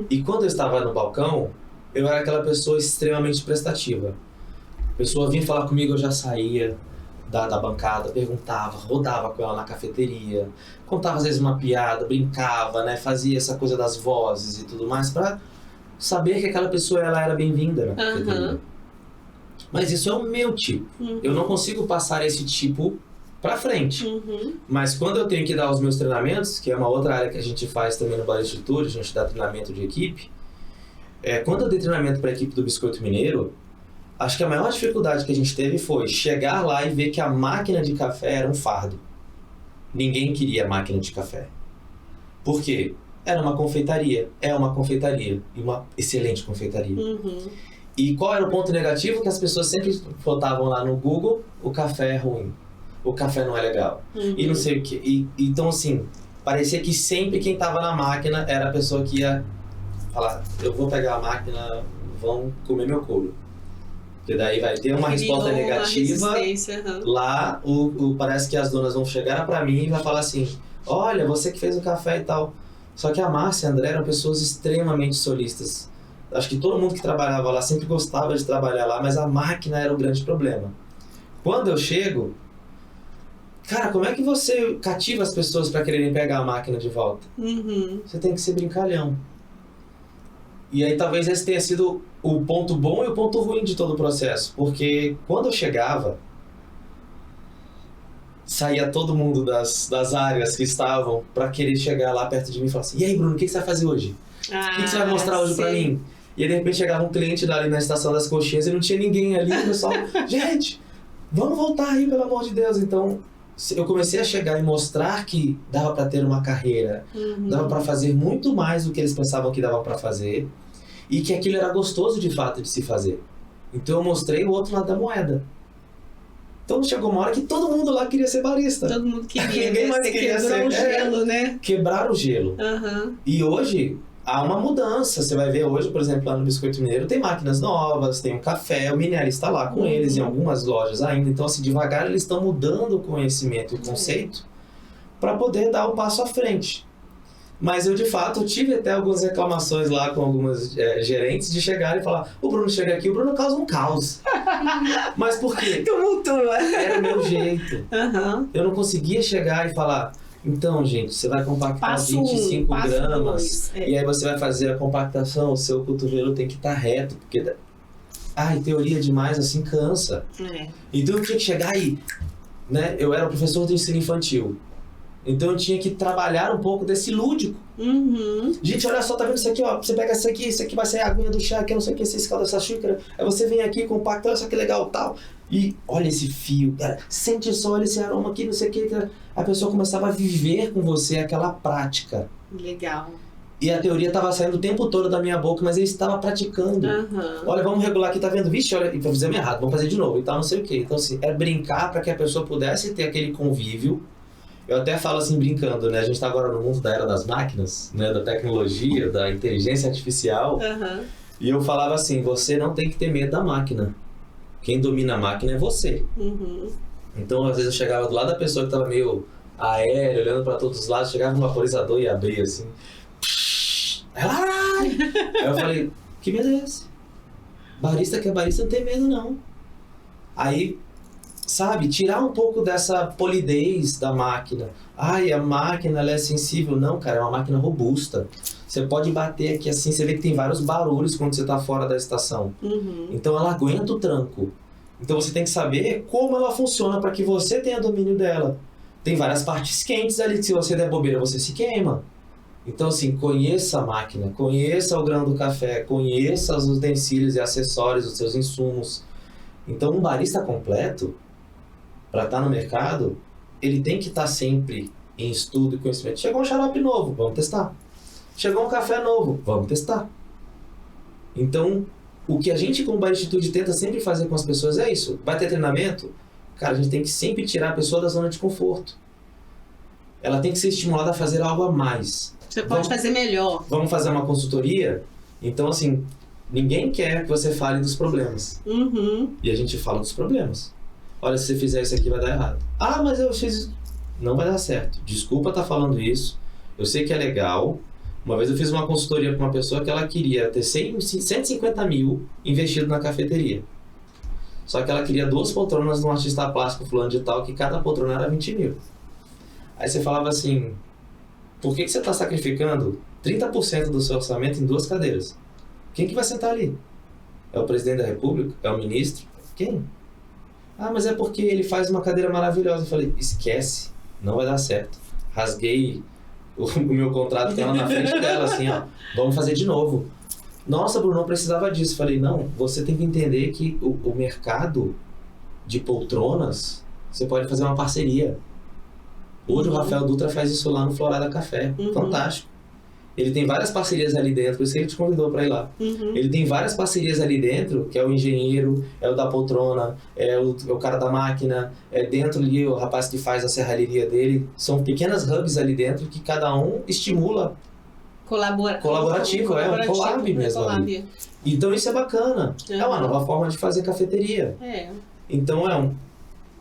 Speaker 2: E quando eu estava no balcão, eu era aquela pessoa extremamente prestativa. A pessoa vinha falar comigo, eu já saía da bancada, perguntava, rodava com ela na cafeteria, contava às vezes uma piada, brincava, né, fazia essa coisa das vozes e tudo mais pra saber que aquela pessoa ela era bem-vinda na cafeteria. Mas isso é o meu tipo. Eu não consigo passar esse tipo pra frente. Mas quando eu tenho que dar os meus treinamentos, que é uma outra área que a gente faz também no Baristitude, a gente dá treinamento de equipe. Quando eu dei treinamento para a equipe do Biscoito Mineiro, acho que a maior dificuldade que a gente teve foi chegar lá e ver que a máquina de café era um fardo. Ninguém queria máquina de café. Por quê? Era uma confeitaria. É uma confeitaria. E uma excelente confeitaria. E qual era o ponto negativo? Que as pessoas sempre botavam lá no Google: o café é ruim, o café não é legal, e não sei o quê. Então, assim, parecia que sempre quem estava na máquina era a pessoa que ia falar: eu vou pegar a máquina, vão comer meu couro. Porque daí vai ter uma resposta negativa. Lá, parece que as donas vão chegar pra mim e vai falar assim: olha, você que fez o café e tal. Só que a Márcia e a André eram pessoas extremamente solistas. Acho que todo mundo que trabalhava lá sempre gostava de trabalhar lá, mas a máquina era o grande problema. Quando eu chego, cara, como é que você cativa as pessoas para quererem pegar a máquina de volta? Você tem que ser brincalhão. E aí talvez esse tenha sido o ponto bom e o ponto ruim de todo o processo. Porque quando eu chegava, saía todo mundo das áreas que estavam para querer chegar lá perto de mim e falar assim: e aí, Bruno, o que você vai fazer hoje? O que você vai mostrar hoje para mim? E aí, de repente, chegava um cliente ali na Estação das Coxinhas e não tinha ninguém ali. O pessoal: gente, vamos voltar aí, pelo amor de Deus. Então, eu comecei a chegar e mostrar que dava para ter uma carreira, dava para fazer muito mais do que eles pensavam que dava para fazer, e que aquilo era gostoso de fato de se fazer. Então, eu mostrei o outro lado da moeda. Então, chegou uma hora que todo mundo lá queria ser barista.
Speaker 1: Todo mundo queria.
Speaker 2: Ninguém mais queria
Speaker 1: ser. O gelo, né?
Speaker 2: Quebrar o gelo. E hoje há uma mudança. Você vai ver hoje, por exemplo, lá no Biscoito Mineiro, tem máquinas novas, tem um café, o Minelli está lá com eles em algumas lojas ainda. Então, assim, devagar eles estão mudando o conhecimento e o conceito para poder dar um passo à frente. Mas eu, de fato, tive até algumas reclamações lá com algumas gerentes de chegar e falar: o Bruno chega aqui, o Bruno causa um caos. Mas por quê?
Speaker 1: Tumultua.
Speaker 2: Era o meu jeito. Eu não conseguia chegar e falar: então, gente, você vai compactar 25 gramas, e aí você vai fazer a compactação, o seu cotovelo tem que estar reto, porque em teoria demais assim cansa. Então eu tinha que chegar aí, né? Eu era professor de ensino infantil. Então eu tinha que trabalhar um pouco desse lúdico. Gente, olha só, tá vendo isso aqui, ó? Você pega isso aqui vai sair a aguinha do chá, que não sei o que, você escalda essa xícara, aí você vem aqui, compacta, olha só que legal, tal. E olha esse fio, cara, sente só, olha esse aroma aqui, não sei o que. A pessoa começava a viver com você aquela prática.
Speaker 1: Legal.
Speaker 2: E a teoria estava saindo o tempo todo da minha boca, mas eu estava praticando. Olha, vamos regular aqui, tá vendo? Vixe, olha, fizemos errado, vamos fazer de novo e tal, não sei o que. Então, assim, é brincar para que a pessoa pudesse ter aquele convívio. Eu até falo assim, brincando, né? A gente tá agora no mundo da era das máquinas, né? Da tecnologia, da inteligência artificial. E eu falava assim: você não tem que ter medo da máquina. Quem domina a máquina é você. Então, às vezes, eu chegava do lado da pessoa que tava meio aéreo, olhando para todos os lados, chegava um vaporizador e abria assim. Aí eu falei: que medo é esse? Barista que é barista não tem medo, não. Aí, sabe, tirar um pouco dessa polidez da máquina. A máquina ela é sensível. Não, cara, é uma máquina robusta. Você pode bater aqui assim, você vê que tem vários barulhos quando você está fora da estação. Então ela aguenta o tranco. Então você tem que saber como ela funciona para que você tenha domínio dela. Tem várias partes quentes ali, que se você der bobeira, você se queima. Então, assim, conheça a máquina, conheça o grão do café, conheça os utensílios e acessórios, os seus insumos. Então, um barista completo, para estar no mercado, ele tem que estar sempre em estudo e conhecimento. Chegou um xarope novo, vamos testar. Chegou um café novo, vamos testar. Então, o que a gente como Baristitude tenta sempre fazer com as pessoas é isso. Vai ter treinamento? Cara, a gente tem que sempre tirar a pessoa da zona de conforto. Ela tem que ser estimulada a fazer algo a mais.
Speaker 1: Você pode fazer melhor.
Speaker 2: Vamos fazer uma consultoria? Então, assim, ninguém quer que você fale dos problemas. E a gente fala dos problemas. Olha, se você fizer isso aqui vai dar errado. Mas eu fiz... Não vai dar certo. Desculpa estar falando isso. Eu sei que é legal. Uma vez eu fiz uma consultoria para uma pessoa que ela queria ter 150 mil investido na cafeteria. Só que ela queria 2 poltronas de um artista plástico fulano de tal, que cada poltrona era 20 mil. Aí você falava assim: por que você está sacrificando 30% do seu orçamento em 2 cadeiras? Quem que vai sentar ali? É o presidente da república? É o ministro? Quem? Mas é porque ele faz uma cadeira maravilhosa. Eu falei: esquece, não vai dar certo. Rasguei o meu contrato com ela na frente dela, assim, ó, vamos fazer de novo. Nossa, Bruno, não precisava disso. Falei, não, você tem que entender que o mercado de poltronas, você pode fazer uma parceria. Hoje o Rafael Dutra faz isso lá no Florada Café. Fantástico. Ele tem várias parcerias ali dentro, por isso que ele te convidou para ir lá. Ele tem várias parcerias ali dentro, que é o engenheiro, é o da poltrona, é o cara da máquina, é dentro ali o rapaz que faz a serralheria dele. São pequenas hubs ali dentro que cada um estimula. Colaborativo, é um collab mesmo ali. Então isso é bacana. É uma nova forma de fazer cafeteria. Então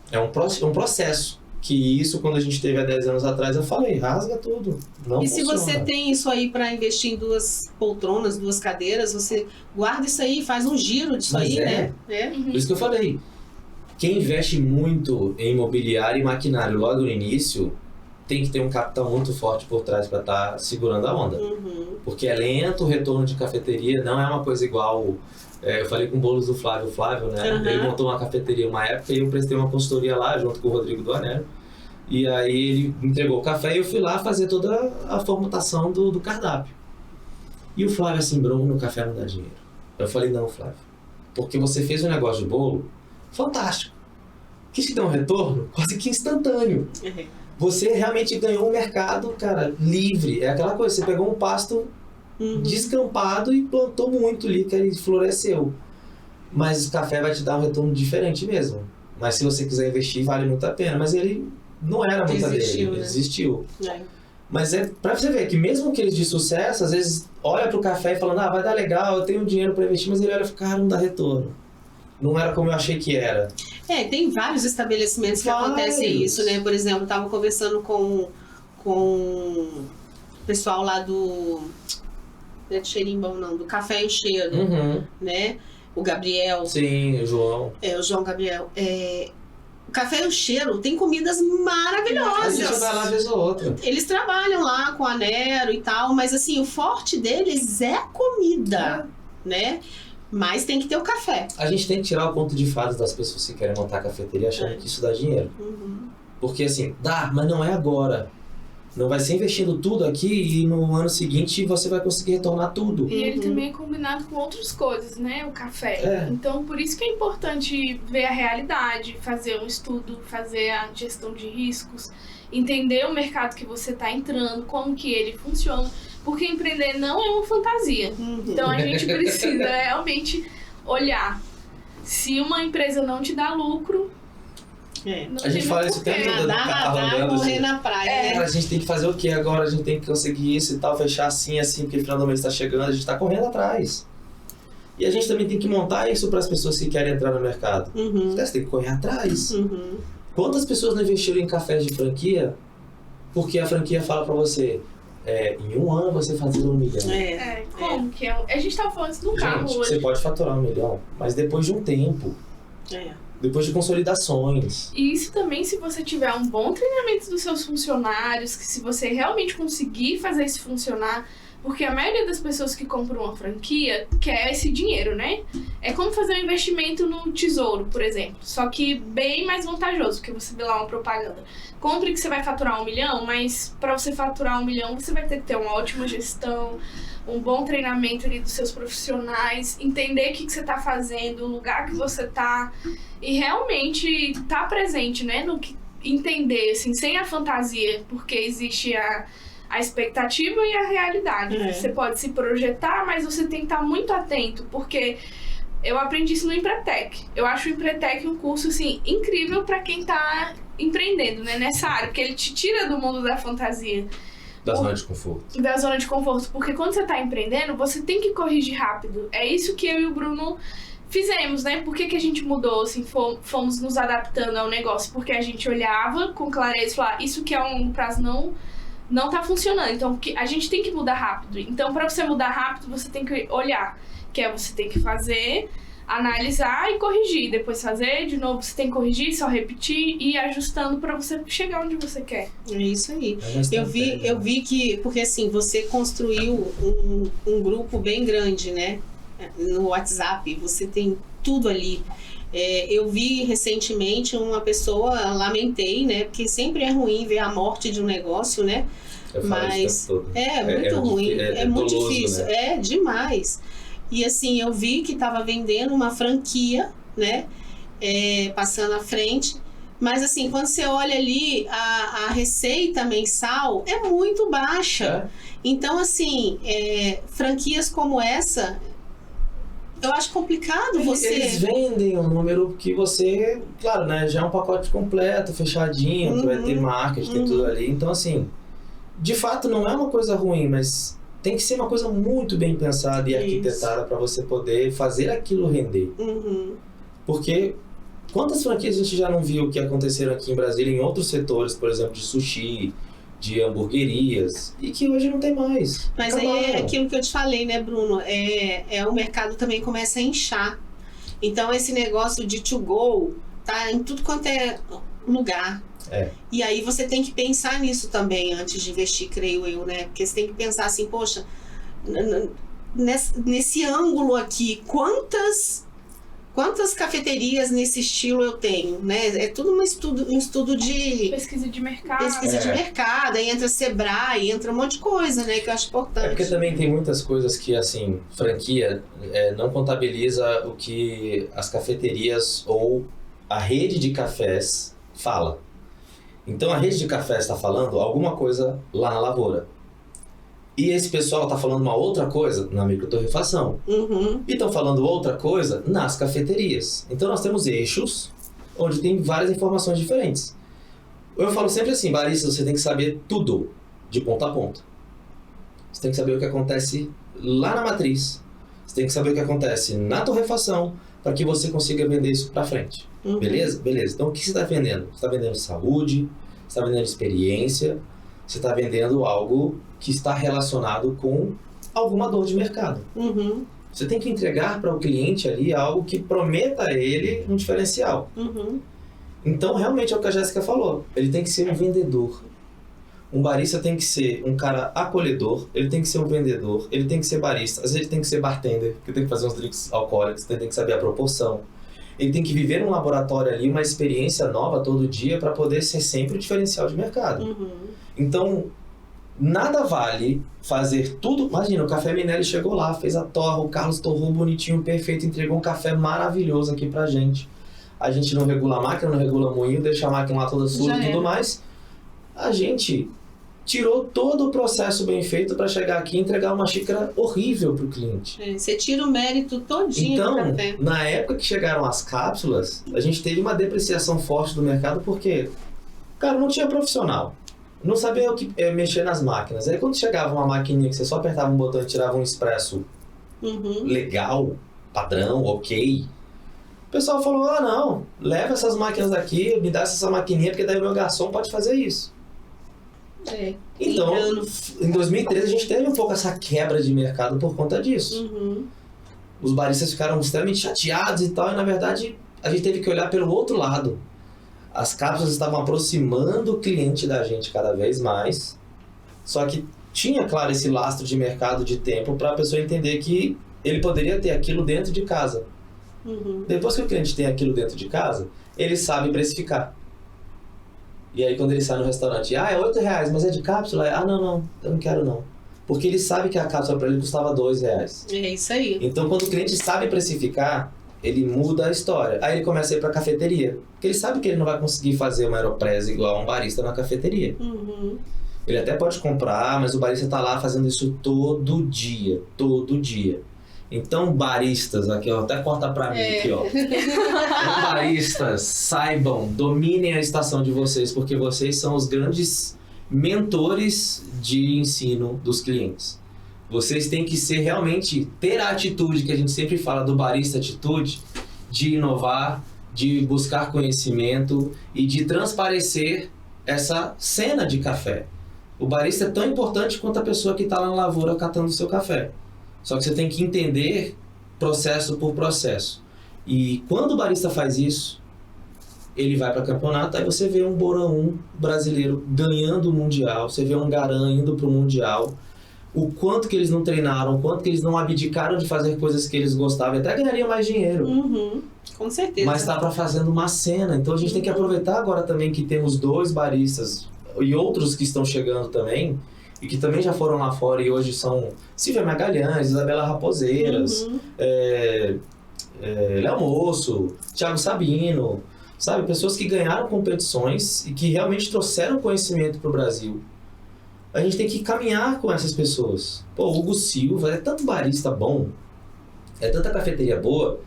Speaker 2: é um processo. Que isso, quando a gente teve há 10 anos atrás, eu falei, rasga tudo. Não
Speaker 1: e
Speaker 2: funciona.
Speaker 1: Se você tem isso aí para investir em 2 poltronas, 2 cadeiras, você guarda isso aí, faz um giro disso aí, né?
Speaker 2: Por isso que eu falei. Quem investe muito em imobiliário e maquinário logo no início, tem que ter um capital muito forte por trás para estar segurando a onda. Porque é lento o retorno de cafeteria, não é uma coisa igual... eu falei com o Bolos do Flávio, né? Ele montou uma cafeteria uma época e eu prestei uma consultoria lá, junto com o Rodrigo do Anero. E aí ele entregou o café e eu fui lá fazer toda a formatação do cardápio. E o Flávio assim, Bruno, o café não dá dinheiro. Eu falei, não, Flávio, porque você fez um negócio de bolo fantástico. Que te deu um retorno quase que instantâneo. Você realmente ganhou um mercado, cara, livre. É aquela coisa, você pegou um pasto descampado e plantou muito ali, que ele floresceu. Mas o café vai te dar um retorno diferente mesmo. Mas se você quiser investir, vale muito a pena. Mas ele não era muita dele, ele desistiu. Mas é pra você ver que mesmo aqueles de sucesso, às vezes olha pro café e falando, vai dar legal, eu tenho dinheiro pra investir, mas ele olha e fala, cara, não dá retorno. Não era como eu achei que era.
Speaker 1: Tem vários estabelecimentos que acontecem isso, né? Por exemplo, eu tava conversando com o pessoal lá do... Não é de Xerimbão, não, do Café e o Cheiro, né? O Gabriel.
Speaker 2: Sim, o João.
Speaker 1: O João Gabriel. O Café e o Cheiro tem comidas maravilhosas.
Speaker 2: A gente vai lá uma vez ou outra.
Speaker 1: Eles trabalham lá com a Nero e tal, mas assim, o forte deles é a comida, né? Mas tem que ter o café.
Speaker 2: A gente tem que tirar o conto de fadas das pessoas que querem montar cafeteria achando que isso dá dinheiro. Porque assim, dá, mas não é agora. Não vai ser investindo tudo aqui e no ano seguinte você vai conseguir retornar tudo.
Speaker 3: E ele também é combinado com outras coisas, né? O café. Então, por isso que é importante ver a realidade, fazer um estudo, fazer a gestão de riscos, entender o mercado que você está entrando, como que ele funciona. Porque empreender não é uma fantasia. Então, a gente precisa realmente olhar. Se uma empresa não te dá lucro...
Speaker 2: A gente fala isso o tempo todo.
Speaker 1: Nadar, correr na praia.
Speaker 2: Cara, a gente tem que fazer o quê agora? A gente tem que conseguir isso e tal, fechar assim, porque o final do mês está chegando, a gente está correndo atrás. E a gente também tem que montar isso para as pessoas que querem entrar no mercado. Você tem que correr atrás. Quantas pessoas não investiram em cafés de franquia porque a franquia fala para você, em um ano você fazer 1 milhão.
Speaker 3: Como que é? A gente estava falando isso do carro hoje.
Speaker 2: Você pode faturar 1 milhão, mas depois de um tempo. Depois de consolidações.
Speaker 3: E isso também se você tiver um bom treinamento dos seus funcionários, que se você realmente conseguir fazer isso funcionar, porque a maioria das pessoas que compram uma franquia quer esse dinheiro, né? É como fazer um investimento no Tesouro, por exemplo, só que bem mais vantajoso, porque você vê lá uma propaganda. Compre que você vai faturar 1 milhão, mas para você faturar 1 milhão, você vai ter que ter uma ótima gestão, um bom treinamento ali dos seus profissionais, entender o que você está fazendo, o lugar que você está e realmente estar presente, né? No que, entender, assim, sem a fantasia, porque existe a expectativa e a realidade. Você pode se projetar, mas você tem que estar muito atento, porque eu aprendi isso no Empretec. Eu acho o Empretec um curso, assim, incrível para quem está empreendendo, né? Nessa área, porque ele te tira do mundo da fantasia.
Speaker 2: Da zona de conforto.
Speaker 3: Da zona de conforto, porque quando você está empreendendo, você tem que corrigir rápido. É isso que eu e o Bruno fizemos, né? Por que a gente mudou, assim, fomos nos adaptando ao negócio? Porque a gente olhava com clareza e falava, isso que é um longo prazo não tá funcionando. Então, a gente tem que mudar rápido. Então, para você mudar rápido, você tem que olhar. Que é você tem que fazer, analisar e corrigir. Depois fazer, de novo, você tem que corrigir, só repetir e ir ajustando para você chegar onde você quer.
Speaker 1: É isso aí. Eu vi que, porque assim, você construiu um grupo bem grande, né? No WhatsApp, você tem tudo ali. Eu vi recentemente uma pessoa, lamentei, né? Porque sempre é ruim ver a morte de um negócio, né? Mas é muito ruim, é muito difícil, né? Demais. E assim, eu vi que estava vendendo uma franquia, né? Passando à frente. Mas assim, quando você olha ali, a receita mensal é muito baixa. Então, assim, franquias como essa, eu acho complicado você...
Speaker 2: Eles vendem um número que você... Claro, né? Já é um pacote completo, fechadinho, que vai ter marketing, tem tudo ali. Então, assim, de fato não é uma coisa ruim, mas tem que ser uma coisa muito bem pensada e arquitetada para você poder fazer aquilo render. Porque quantas franquias a gente já não viu que aconteceram aqui em Brasília em outros setores, por exemplo, de sushi, de hamburguerias, e que hoje não tem mais.
Speaker 1: Mas aí é aquilo que eu te falei, né, Bruno? O mercado também começa a inchar. Então esse negócio de to go tá em tudo quanto é lugar. E aí você tem que pensar nisso também antes de investir, creio eu, né? Porque você tem que pensar assim, poxa, nesse ângulo aqui, quantas cafeterias nesse estilo eu tenho, né? É tudo um estudo de...
Speaker 3: Pesquisa de mercado.
Speaker 1: Pesquisa de mercado, aí entra Sebrae, entra um monte de coisa, né? Que eu acho importante.
Speaker 2: Porque também tem muitas coisas que, assim, franquia não contabiliza o que as cafeterias ou a rede de cafés fala. Então a rede de cafés está falando alguma coisa lá na lavoura. E esse pessoal está falando uma outra coisa na microtorrefação. E estão falando outra coisa nas cafeterias. Então nós temos eixos onde tem várias informações diferentes. Eu falo sempre assim, barista, você tem que saber tudo, de ponta a ponta. Você tem que saber o que acontece lá na matriz. Você tem que saber o que acontece na torrefação para que você consiga vender isso para frente. Beleza? Beleza. Então o que você está vendendo? Você está vendendo saúde, você está vendendo experiência, você está vendendo algo que está relacionado com alguma dor de mercado. Você tem que entregar para o cliente ali algo que prometa a ele um diferencial. Então, realmente é o que a Jéssica falou. Ele tem que ser um vendedor. Um barista tem que ser um cara acolhedor, ele tem que ser um vendedor, ele tem que ser barista, às vezes ele tem que ser bartender, porque tem que fazer uns drinks alcoólicos, tem que saber a proporção. Ele tem que viver num laboratório ali, uma experiência nova todo dia para poder ser sempre o diferencial de mercado. Então, nada vale fazer tudo. Imagina, o Café Minelli chegou lá, fez a torra, o Carlos torrou bonitinho, perfeito, entregou um café maravilhoso aqui pra gente. A gente não regula a máquina, não regula o moinho, deixa a máquina lá toda suja e tudo mais. A gente tirou todo o processo bem feito para chegar aqui e entregar uma xícara horrível pro cliente.
Speaker 1: Você tira o mérito todinho do café.
Speaker 2: Então, na época que chegaram as cápsulas, a gente teve uma depreciação forte do mercado porque, cara, não tinha profissional. Não sabia o que mexer nas máquinas. Aí quando chegava uma maquininha que você só apertava um botão e tirava um expresso legal, padrão, ok, o pessoal falou, não, leva essas máquinas daqui, me dá essa maquininha, porque daí o meu garçom pode fazer isso. Então, em 2013 a gente teve um pouco essa quebra de mercado por conta disso. Os baristas ficaram extremamente chateados e tal, e na verdade a gente teve que olhar pelo outro lado. As cápsulas estavam aproximando o cliente da gente cada vez mais, só que tinha, claro, esse lastro de mercado de tempo para a pessoa entender que ele poderia ter aquilo dentro de casa. Depois que o cliente tem aquilo dentro de casa, ele sabe precificar. E aí quando ele sai no restaurante, é R$8, mas é de cápsula? Não, eu não quero não. Porque ele sabe que a cápsula para ele custava R$2.
Speaker 1: É isso aí.
Speaker 2: Então quando o cliente sabe precificar, ele muda a história. Aí ele começa a ir para a cafeteria. Porque ele sabe que ele não vai conseguir fazer uma Aeropress igual a um barista na cafeteria. Ele até pode comprar, mas o barista está lá fazendo isso todo dia. Então, baristas, aqui ó, até corta pra mim aqui ó. Baristas, saibam, dominem a estação de vocês, porque vocês são os grandes mentores de ensino dos clientes. Vocês têm que ser realmente, ter a atitude que a gente sempre fala do barista atitude, de inovar, de buscar conhecimento e de transparecer essa cena de café. O barista é tão importante quanto a pessoa que está lá na lavoura catando o seu café. Só que você tem que entender processo por processo. E quando o barista faz isso, ele vai para campeonato, aí você vê um Borão brasileiro ganhando o Mundial, você vê um Garan indo para o Mundial, o quanto que eles não treinaram, o quanto que eles não abdicaram de fazer coisas que eles gostavam, até ganhariam mais dinheiro.
Speaker 1: Com certeza.
Speaker 2: Mas está para fazendo uma cena, então a gente tem que aproveitar agora também que temos 2 baristas e outros que estão chegando também, e que também já foram lá fora e hoje são Silvia Magalhães, Isabela Raposeiras, Léo Moço, Thiago Sabino, sabe? Pessoas que ganharam competições e que realmente trouxeram conhecimento para o Brasil. A gente tem que caminhar com essas pessoas. Pô, Hugo Silva, é tanto barista bom, é tanta cafeteria boa,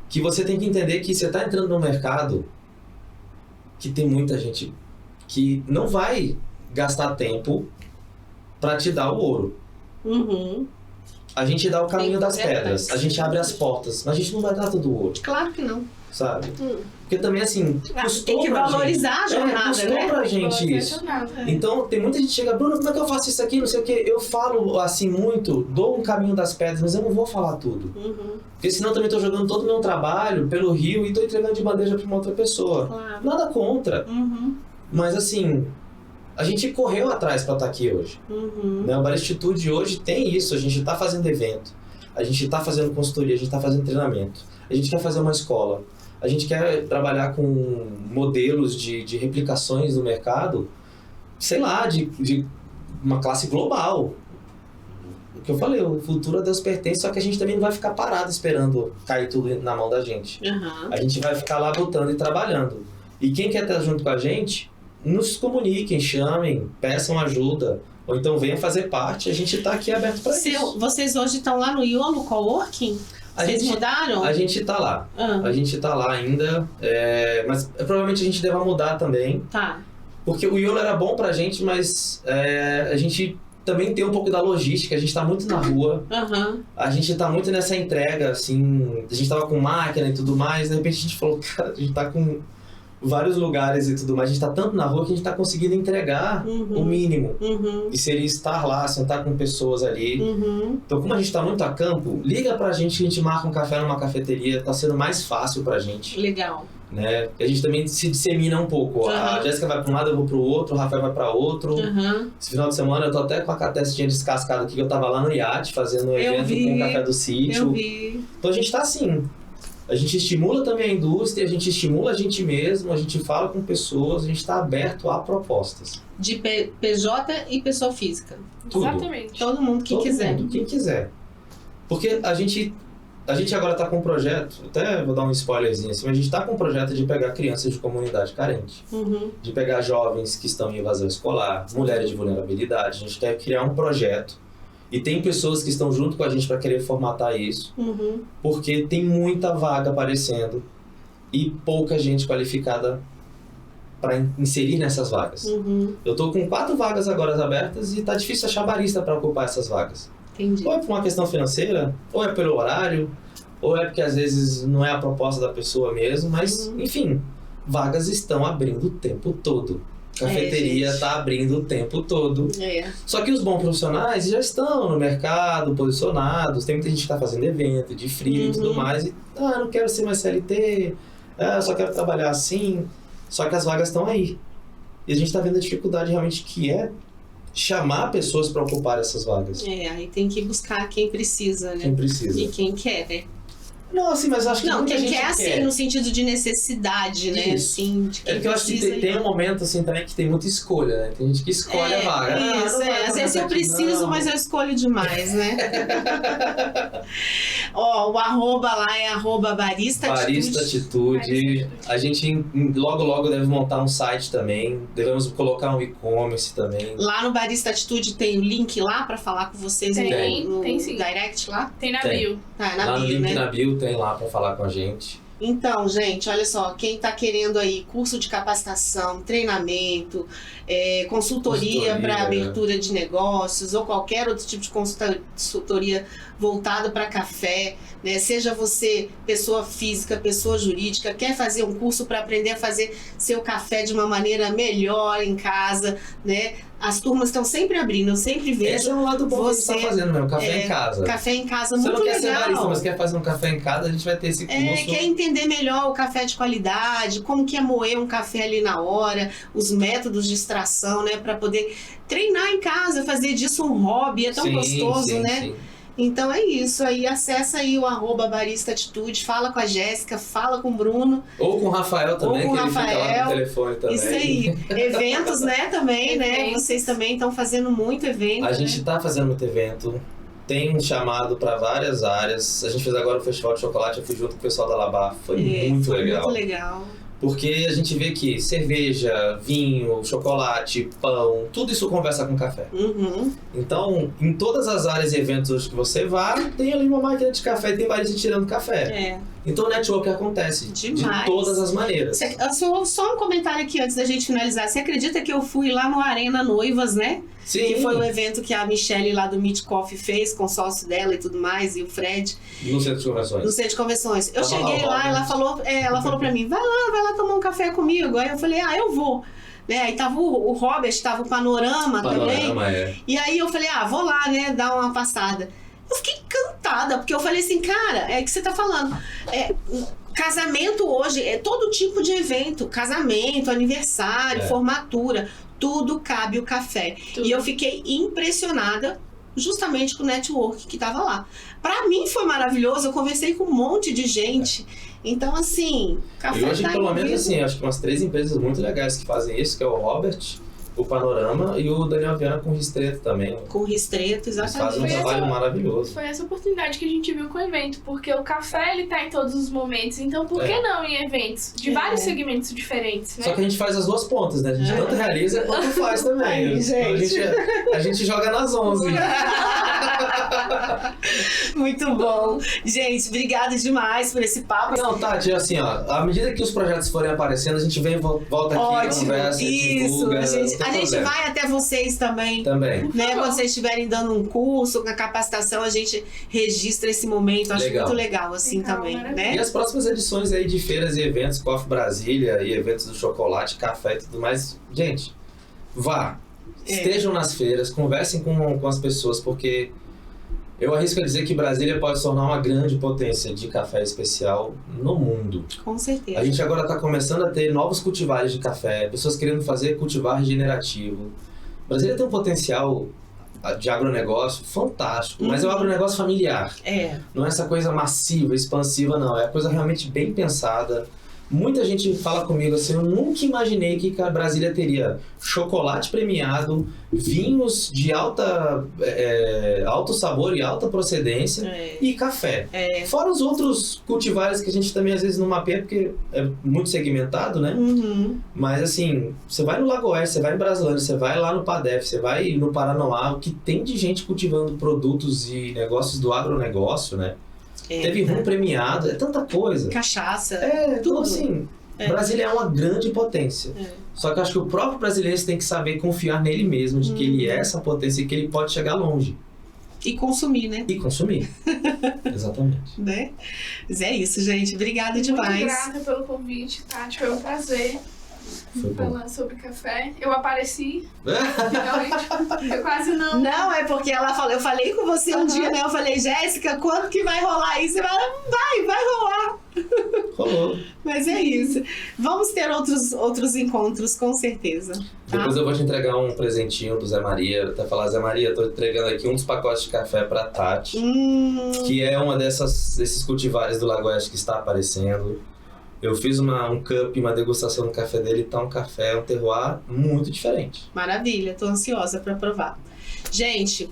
Speaker 2: que você tem que entender que você está entrando num mercado que tem muita gente que não vai gastar tempo para te dar o ouro. A gente dá o caminho das pedras, a gente abre as portas, mas a gente não vai dar todo o ouro,
Speaker 1: Claro que não.
Speaker 2: sabe? Porque também, assim,
Speaker 1: Tem que valorizar a jornada,
Speaker 2: custou
Speaker 1: né?
Speaker 2: pra gente isso. Então, tem muita gente que chega, Bruno, como é que eu faço isso aqui, não sei o que. Eu falo, assim, muito, dou um caminho das pedras, mas eu não vou falar tudo. Porque senão eu também tô jogando todo o meu trabalho pelo rio e tô entregando de bandeja pra uma outra pessoa.
Speaker 1: Claro.
Speaker 2: Nada contra. Mas, assim, a gente correu atrás pra estar aqui hoje. Né? O Baristitude hoje tem isso, a gente tá fazendo evento, a gente tá fazendo consultoria, a gente tá fazendo treinamento, a gente quer fazer uma escola. A gente quer trabalhar com modelos de replicações no mercado, sei lá, de uma classe global. O que eu falei, o futuro a Deus pertence, só que a gente também não vai ficar parado esperando cair tudo na mão da gente. A gente vai ficar lá lutando e trabalhando. E quem quer estar junto com a gente, nos comuniquem, chamem, peçam ajuda, ou então venha fazer parte, a gente está aqui aberto para isso.
Speaker 1: Vocês hoje estão lá no Iolo Coworking? Vocês mudaram?
Speaker 2: A gente tá lá. A gente tá lá ainda, mas provavelmente a gente deve mudar também.
Speaker 1: Tá.
Speaker 2: Porque o Iolo era bom pra gente, mas a gente também tem um pouco da logística, a gente tá muito na rua. A gente tá muito nessa entrega, assim, a gente tava com máquina e tudo mais, de repente a gente falou, cara, a gente tá com vários lugares e tudo mais, a gente tá tanto na rua que a gente tá conseguindo entregar o mínimo. E seria estar lá, sentar com pessoas ali. Então, como a gente tá muito a campo, liga pra gente que a gente marca um café numa cafeteria, tá sendo mais fácil pra gente.
Speaker 1: Legal.
Speaker 2: Né? A gente também se dissemina um pouco. A Jéssica vai pra um lado, eu vou pro outro, o Rafael vai pra outro. Esse final de semana eu tô até com a catecinha descascada aqui, que eu tava lá no iate fazendo um evento com o Café do Sítio. Então a gente tá assim. A gente estimula também a indústria, a gente estimula a gente mesmo, a gente fala com pessoas, a gente está aberto a propostas.
Speaker 1: De PJ e pessoa física.
Speaker 2: Tudo.
Speaker 3: Exatamente.
Speaker 1: Todo mundo que quiser.
Speaker 2: Quem quiser. Porque a gente agora está com um projeto, até vou dar um spoilerzinho assim, mas a gente está com um projeto de pegar crianças de comunidade carente, de pegar jovens que estão em evasão escolar, mulheres de vulnerabilidade. A gente quer criar um projeto. E tem pessoas que estão junto com a gente para querer formatar isso, porque tem muita vaga aparecendo e pouca gente qualificada para inserir nessas vagas. Eu estou com 4 vagas agora abertas e tá difícil achar barista para ocupar essas vagas.
Speaker 1: Entendi.
Speaker 2: Ou é por uma questão financeira, ou é pelo horário, ou é porque às vezes não é a proposta da pessoa mesmo, mas enfim, vagas estão abrindo o tempo todo. Cafeteria está abrindo o tempo todo. Só que os bons profissionais já estão no mercado, posicionados. Tem muita gente que está fazendo evento, de frio e tudo mais. E, não quero ser mais CLT, só quero trabalhar assim. Só que as vagas estão aí. E a gente está vendo a dificuldade realmente que é chamar pessoas para ocupar essas vagas.
Speaker 1: Aí tem que buscar quem precisa, né?
Speaker 2: Quem precisa.
Speaker 1: E quem quer, né?
Speaker 2: Não, assim, mas acho que
Speaker 1: não,
Speaker 2: muita
Speaker 1: quem
Speaker 2: gente
Speaker 1: quer, assim, no sentido de necessidade, né?
Speaker 2: Isso.
Speaker 1: Assim, de quem
Speaker 2: porque eu acho que tem um momento, assim, também que tem muita escolha, né? Tem gente que escolhe a vaga.
Speaker 1: Isso, às vezes eu preciso, mas eu escolho demais, né? O arroba lá é @barista
Speaker 2: Atitude. A gente logo deve montar um site também. Devemos colocar um e-commerce também.
Speaker 1: Lá no Barista Atitude tem o link lá pra falar com vocês
Speaker 3: tem sim.
Speaker 1: direct lá?
Speaker 3: Tem na bio.
Speaker 1: Tá, na
Speaker 2: lá
Speaker 1: bio,
Speaker 2: no link
Speaker 1: né?
Speaker 2: na bio tem lá pra falar com a gente.
Speaker 1: Então, gente, olha só, quem está querendo aí curso de capacitação, treinamento, consultoria para abertura de negócios ou qualquer outro tipo de consultoria voltado para café, né? Seja você pessoa física, pessoa jurídica, quer fazer um curso para aprender a fazer seu café de uma maneira melhor em casa, né? As turmas estão sempre abrindo, eu sempre vejo.
Speaker 2: Esse é um lado bom que a gente está fazendo mesmo, café em casa.
Speaker 1: Café em casa,
Speaker 2: muito
Speaker 1: legal.
Speaker 2: Você não quer ser barista, mas quer fazer um café em casa, a gente vai ter esse curso.
Speaker 1: Quer entender melhor o café de qualidade, como que é moer um café ali na hora, os métodos de extração, né? Para poder treinar em casa, fazer disso um hobby, é tão gostoso, né? Sim. Então é isso aí, acessa aí o @baristaatitude, fala com a Jéssica, fala com o Bruno.
Speaker 2: Ou com o Rafael também,
Speaker 1: Ou com
Speaker 2: que
Speaker 1: o
Speaker 2: ele fica lá
Speaker 1: Rafael.
Speaker 2: no telefone também.
Speaker 1: Isso aí. Eventos, né, também, né?
Speaker 3: Eventos.
Speaker 1: Vocês também estão fazendo muito evento,
Speaker 2: A gente tá fazendo muito evento, tem um chamado para várias áreas. A gente fez agora o Festival de Chocolate, eu fui junto com o pessoal da Labar, foi muito
Speaker 1: foi
Speaker 2: legal.
Speaker 1: muito legal.
Speaker 2: Porque a gente vê que cerveja, vinho, chocolate, pão, tudo isso conversa com café.
Speaker 1: Uhum.
Speaker 2: Então, em todas as áreas e eventos hoje que você vai, tem ali uma máquina de café e tem barista tirando café.
Speaker 1: É.
Speaker 2: Então o network acontece
Speaker 1: Demais.
Speaker 2: de todas as maneiras.
Speaker 1: Só um comentário aqui antes da gente finalizar. Você acredita que eu fui lá no Arena Noivas, né?
Speaker 2: Sim.
Speaker 1: Que foi o evento que a Michelle lá do Meet Coffee fez com o sócio dela e tudo mais, e o Fred,
Speaker 2: No centro de convenções.
Speaker 1: no centro de convenções. Eu
Speaker 2: Tava
Speaker 1: cheguei
Speaker 2: lá,
Speaker 1: lá,
Speaker 2: né?
Speaker 1: ela falou pra mim, vai lá tomar um café comigo. Aí eu falei, eu vou. Né? Aí tava o Robert, tava o Panorama também.
Speaker 2: Panorama, é.
Speaker 1: E aí eu falei, vou lá, né, dar uma passada. Eu fiquei encantada, porque eu falei assim, cara, é o que você tá falando. Casamento hoje é todo tipo de evento. Casamento, aniversário, formatura. Tudo cabe o café.
Speaker 3: Tudo.
Speaker 1: E eu fiquei impressionada justamente com o network que tava lá. Pra mim foi maravilhoso, eu conversei com um monte de gente. Então, assim, café
Speaker 2: E hoje,
Speaker 1: tá
Speaker 2: pelo menos
Speaker 1: envolvido.
Speaker 2: assim, acho que umas 3 empresas muito legais que fazem isso, que é o Robert, o Panorama e o Daniel Viana com o Ristreto também.
Speaker 1: Com ristreto,
Speaker 2: Eles fazem um
Speaker 1: exatamente.
Speaker 3: Foi
Speaker 2: trabalho
Speaker 3: essa-
Speaker 2: maravilhoso.
Speaker 3: Foi essa oportunidade que a gente viu com o evento, porque o café ele tá em todos os momentos, então por que não em eventos de vários segmentos diferentes, né?
Speaker 2: Só que a gente faz as duas pontas, né? A gente tanto realiza quanto faz também.
Speaker 1: Aí,
Speaker 2: Então,
Speaker 1: gente.
Speaker 2: a gente joga nas 11.
Speaker 1: Muito bom. Gente, obrigada demais por esse papo.
Speaker 2: Não, Tati, assim, ó, à medida que os projetos forem aparecendo, a gente vem e volta aqui,
Speaker 1: Ótimo.
Speaker 2: conversa,
Speaker 1: Isso.
Speaker 2: divulga.
Speaker 1: A gente
Speaker 2: não tem problema.
Speaker 1: vai até vocês também.
Speaker 2: Também.
Speaker 1: Né? Quando vocês estiverem dando um curso, na capacitação, a gente registra esse momento. Acho
Speaker 2: Legal.
Speaker 1: muito legal, assim,
Speaker 3: Legal,
Speaker 1: também,
Speaker 3: maravilha.
Speaker 2: E
Speaker 1: né?
Speaker 2: as próximas edições aí de feiras e eventos, Coffee Brasília e eventos do chocolate, café e tudo mais, gente, vá. Estejam nas feiras, conversem com as pessoas, porque eu arrisco a dizer que Brasília pode se tornar uma grande potência de café especial no mundo.
Speaker 1: Com certeza.
Speaker 2: A gente agora está começando a ter novos cultivares de café, pessoas querendo fazer cultivar regenerativo. Brasília tem um potencial de agronegócio fantástico, mas é um agronegócio familiar. Não é essa coisa massiva, expansiva, não. É a coisa realmente bem pensada. Muita gente fala comigo assim, eu nunca imaginei que a Brasília teria chocolate premiado, vinhos de alto sabor e alta procedência e café. Fora os outros cultivares que a gente também às vezes não mapeia, porque é muito segmentado, né?
Speaker 1: Uhum.
Speaker 2: Mas assim, você vai no Lago Oeste, você vai em Brasilândia, você vai lá no Padef, você vai no Paranoá, o que tem de gente cultivando produtos e negócios do agronegócio, né? Teve rum premiado, é tanta coisa.
Speaker 1: Cachaça.
Speaker 2: Tudo assim. Brasília é uma grande potência. Só que eu acho que o próprio brasileiro tem que saber confiar nele mesmo, de que ele é essa potência e que ele pode chegar longe.
Speaker 1: E consumir, né?
Speaker 2: E consumir. Exatamente.
Speaker 1: Né? Mas é isso, gente. Obrigada
Speaker 3: Muito
Speaker 1: demais.
Speaker 3: grata pelo convite, Tati. Foi um prazer
Speaker 2: Foi bom.
Speaker 3: falar sobre café. Eu apareci, realmente. Eu quase não.
Speaker 1: Não, é porque ela falou, eu falei com você um dia, né? Eu falei, Jéssica, quando que vai rolar isso? Você vai rolar.
Speaker 2: Rolou.
Speaker 1: Mas é isso. Vamos ter outros encontros, com certeza. Tá?
Speaker 2: Depois eu vou te entregar um presentinho do Zé Maria. Até falar, Zé Maria, tô entregando aqui um dos pacotes de café pra Tati, que é uma desses cultivares do Lago Oeste que está aparecendo. Eu fiz um cup, uma degustação do café dele, tá um café, um terroir muito diferente.
Speaker 1: Maravilha, tô ansiosa para provar. Gente,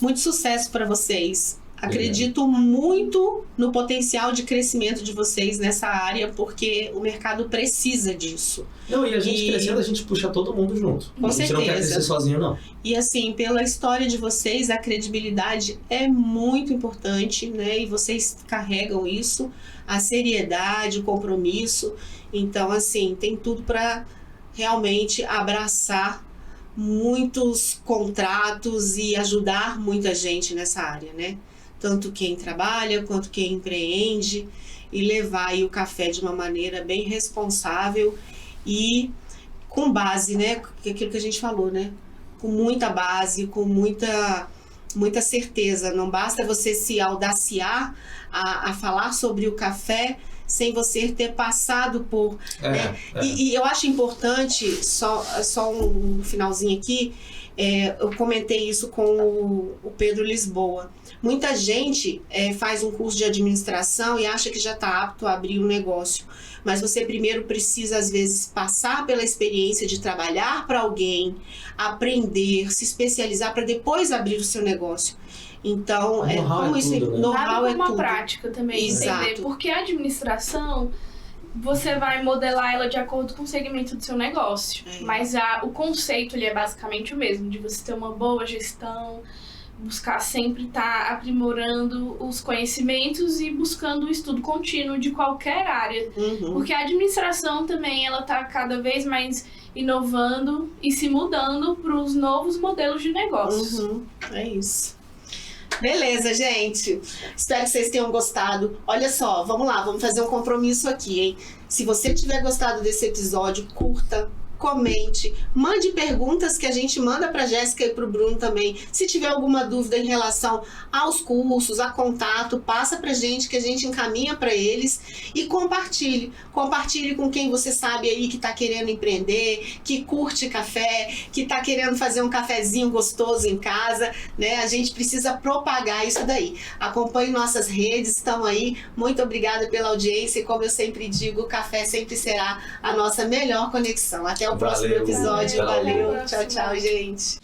Speaker 1: muito sucesso para vocês. Acredito muito no potencial de crescimento de vocês nessa área, porque o mercado precisa disso.
Speaker 2: Não, e a gente crescendo, a gente puxa todo mundo junto.
Speaker 1: Com
Speaker 2: a gente não quer
Speaker 1: certeza.
Speaker 2: crescer sozinho, não.
Speaker 1: E assim, pela história de vocês, a credibilidade é muito importante, né? E vocês carregam isso, a seriedade, o compromisso. Então, assim, tem tudo para realmente abraçar muitos contratos e ajudar muita gente nessa área, né? Tanto quem trabalha quanto quem empreende, e levar aí o café de uma maneira bem responsável e com base, né? Aquilo que a gente falou, né? Com muita base, com muita certeza. Não basta você se audaciar a falar sobre o café sem você ter passado por... E eu acho importante, só um finalzinho aqui, Eu comentei isso com o Pedro Lisboa. Muita gente faz um curso de administração e acha que já está apto a abrir um negócio. Mas você primeiro precisa, às vezes, passar pela experiência de trabalhar para alguém, aprender, se especializar para depois abrir o seu negócio. Então,
Speaker 2: Know-how é tudo, né?
Speaker 1: Know-how é
Speaker 3: uma
Speaker 1: tudo.
Speaker 3: prática também,
Speaker 1: Exato.
Speaker 3: entender. Porque a administração, você vai modelar ela de acordo com o segmento do seu negócio. Mas o conceito ele é basicamente o mesmo, de você ter uma boa gestão, buscar sempre estar aprimorando os conhecimentos e buscando o estudo contínuo de qualquer área. Porque a administração também, ela está cada vez mais inovando e se mudando para os novos modelos de negócios.
Speaker 1: É isso. Beleza, gente. Espero que vocês tenham gostado. Olha só, vamos lá, vamos fazer um compromisso aqui, hein? Se você tiver gostado desse episódio, curta, comente, mande perguntas que a gente manda para Jéssica e para o Bruno também. Se tiver alguma dúvida em relação aos cursos, a contato, passa para a gente que a gente encaminha para eles e compartilhe. Compartilhe com quem você sabe aí que está querendo empreender, que curte café, que está querendo fazer um cafezinho gostoso em casa, né? A gente precisa propagar isso daí. Acompanhe nossas redes, estão aí. Muito obrigada pela audiência e como eu sempre digo, o café sempre será a nossa melhor conexão. Até o próximo episódio. Valeu. Tchau, tchau, gente.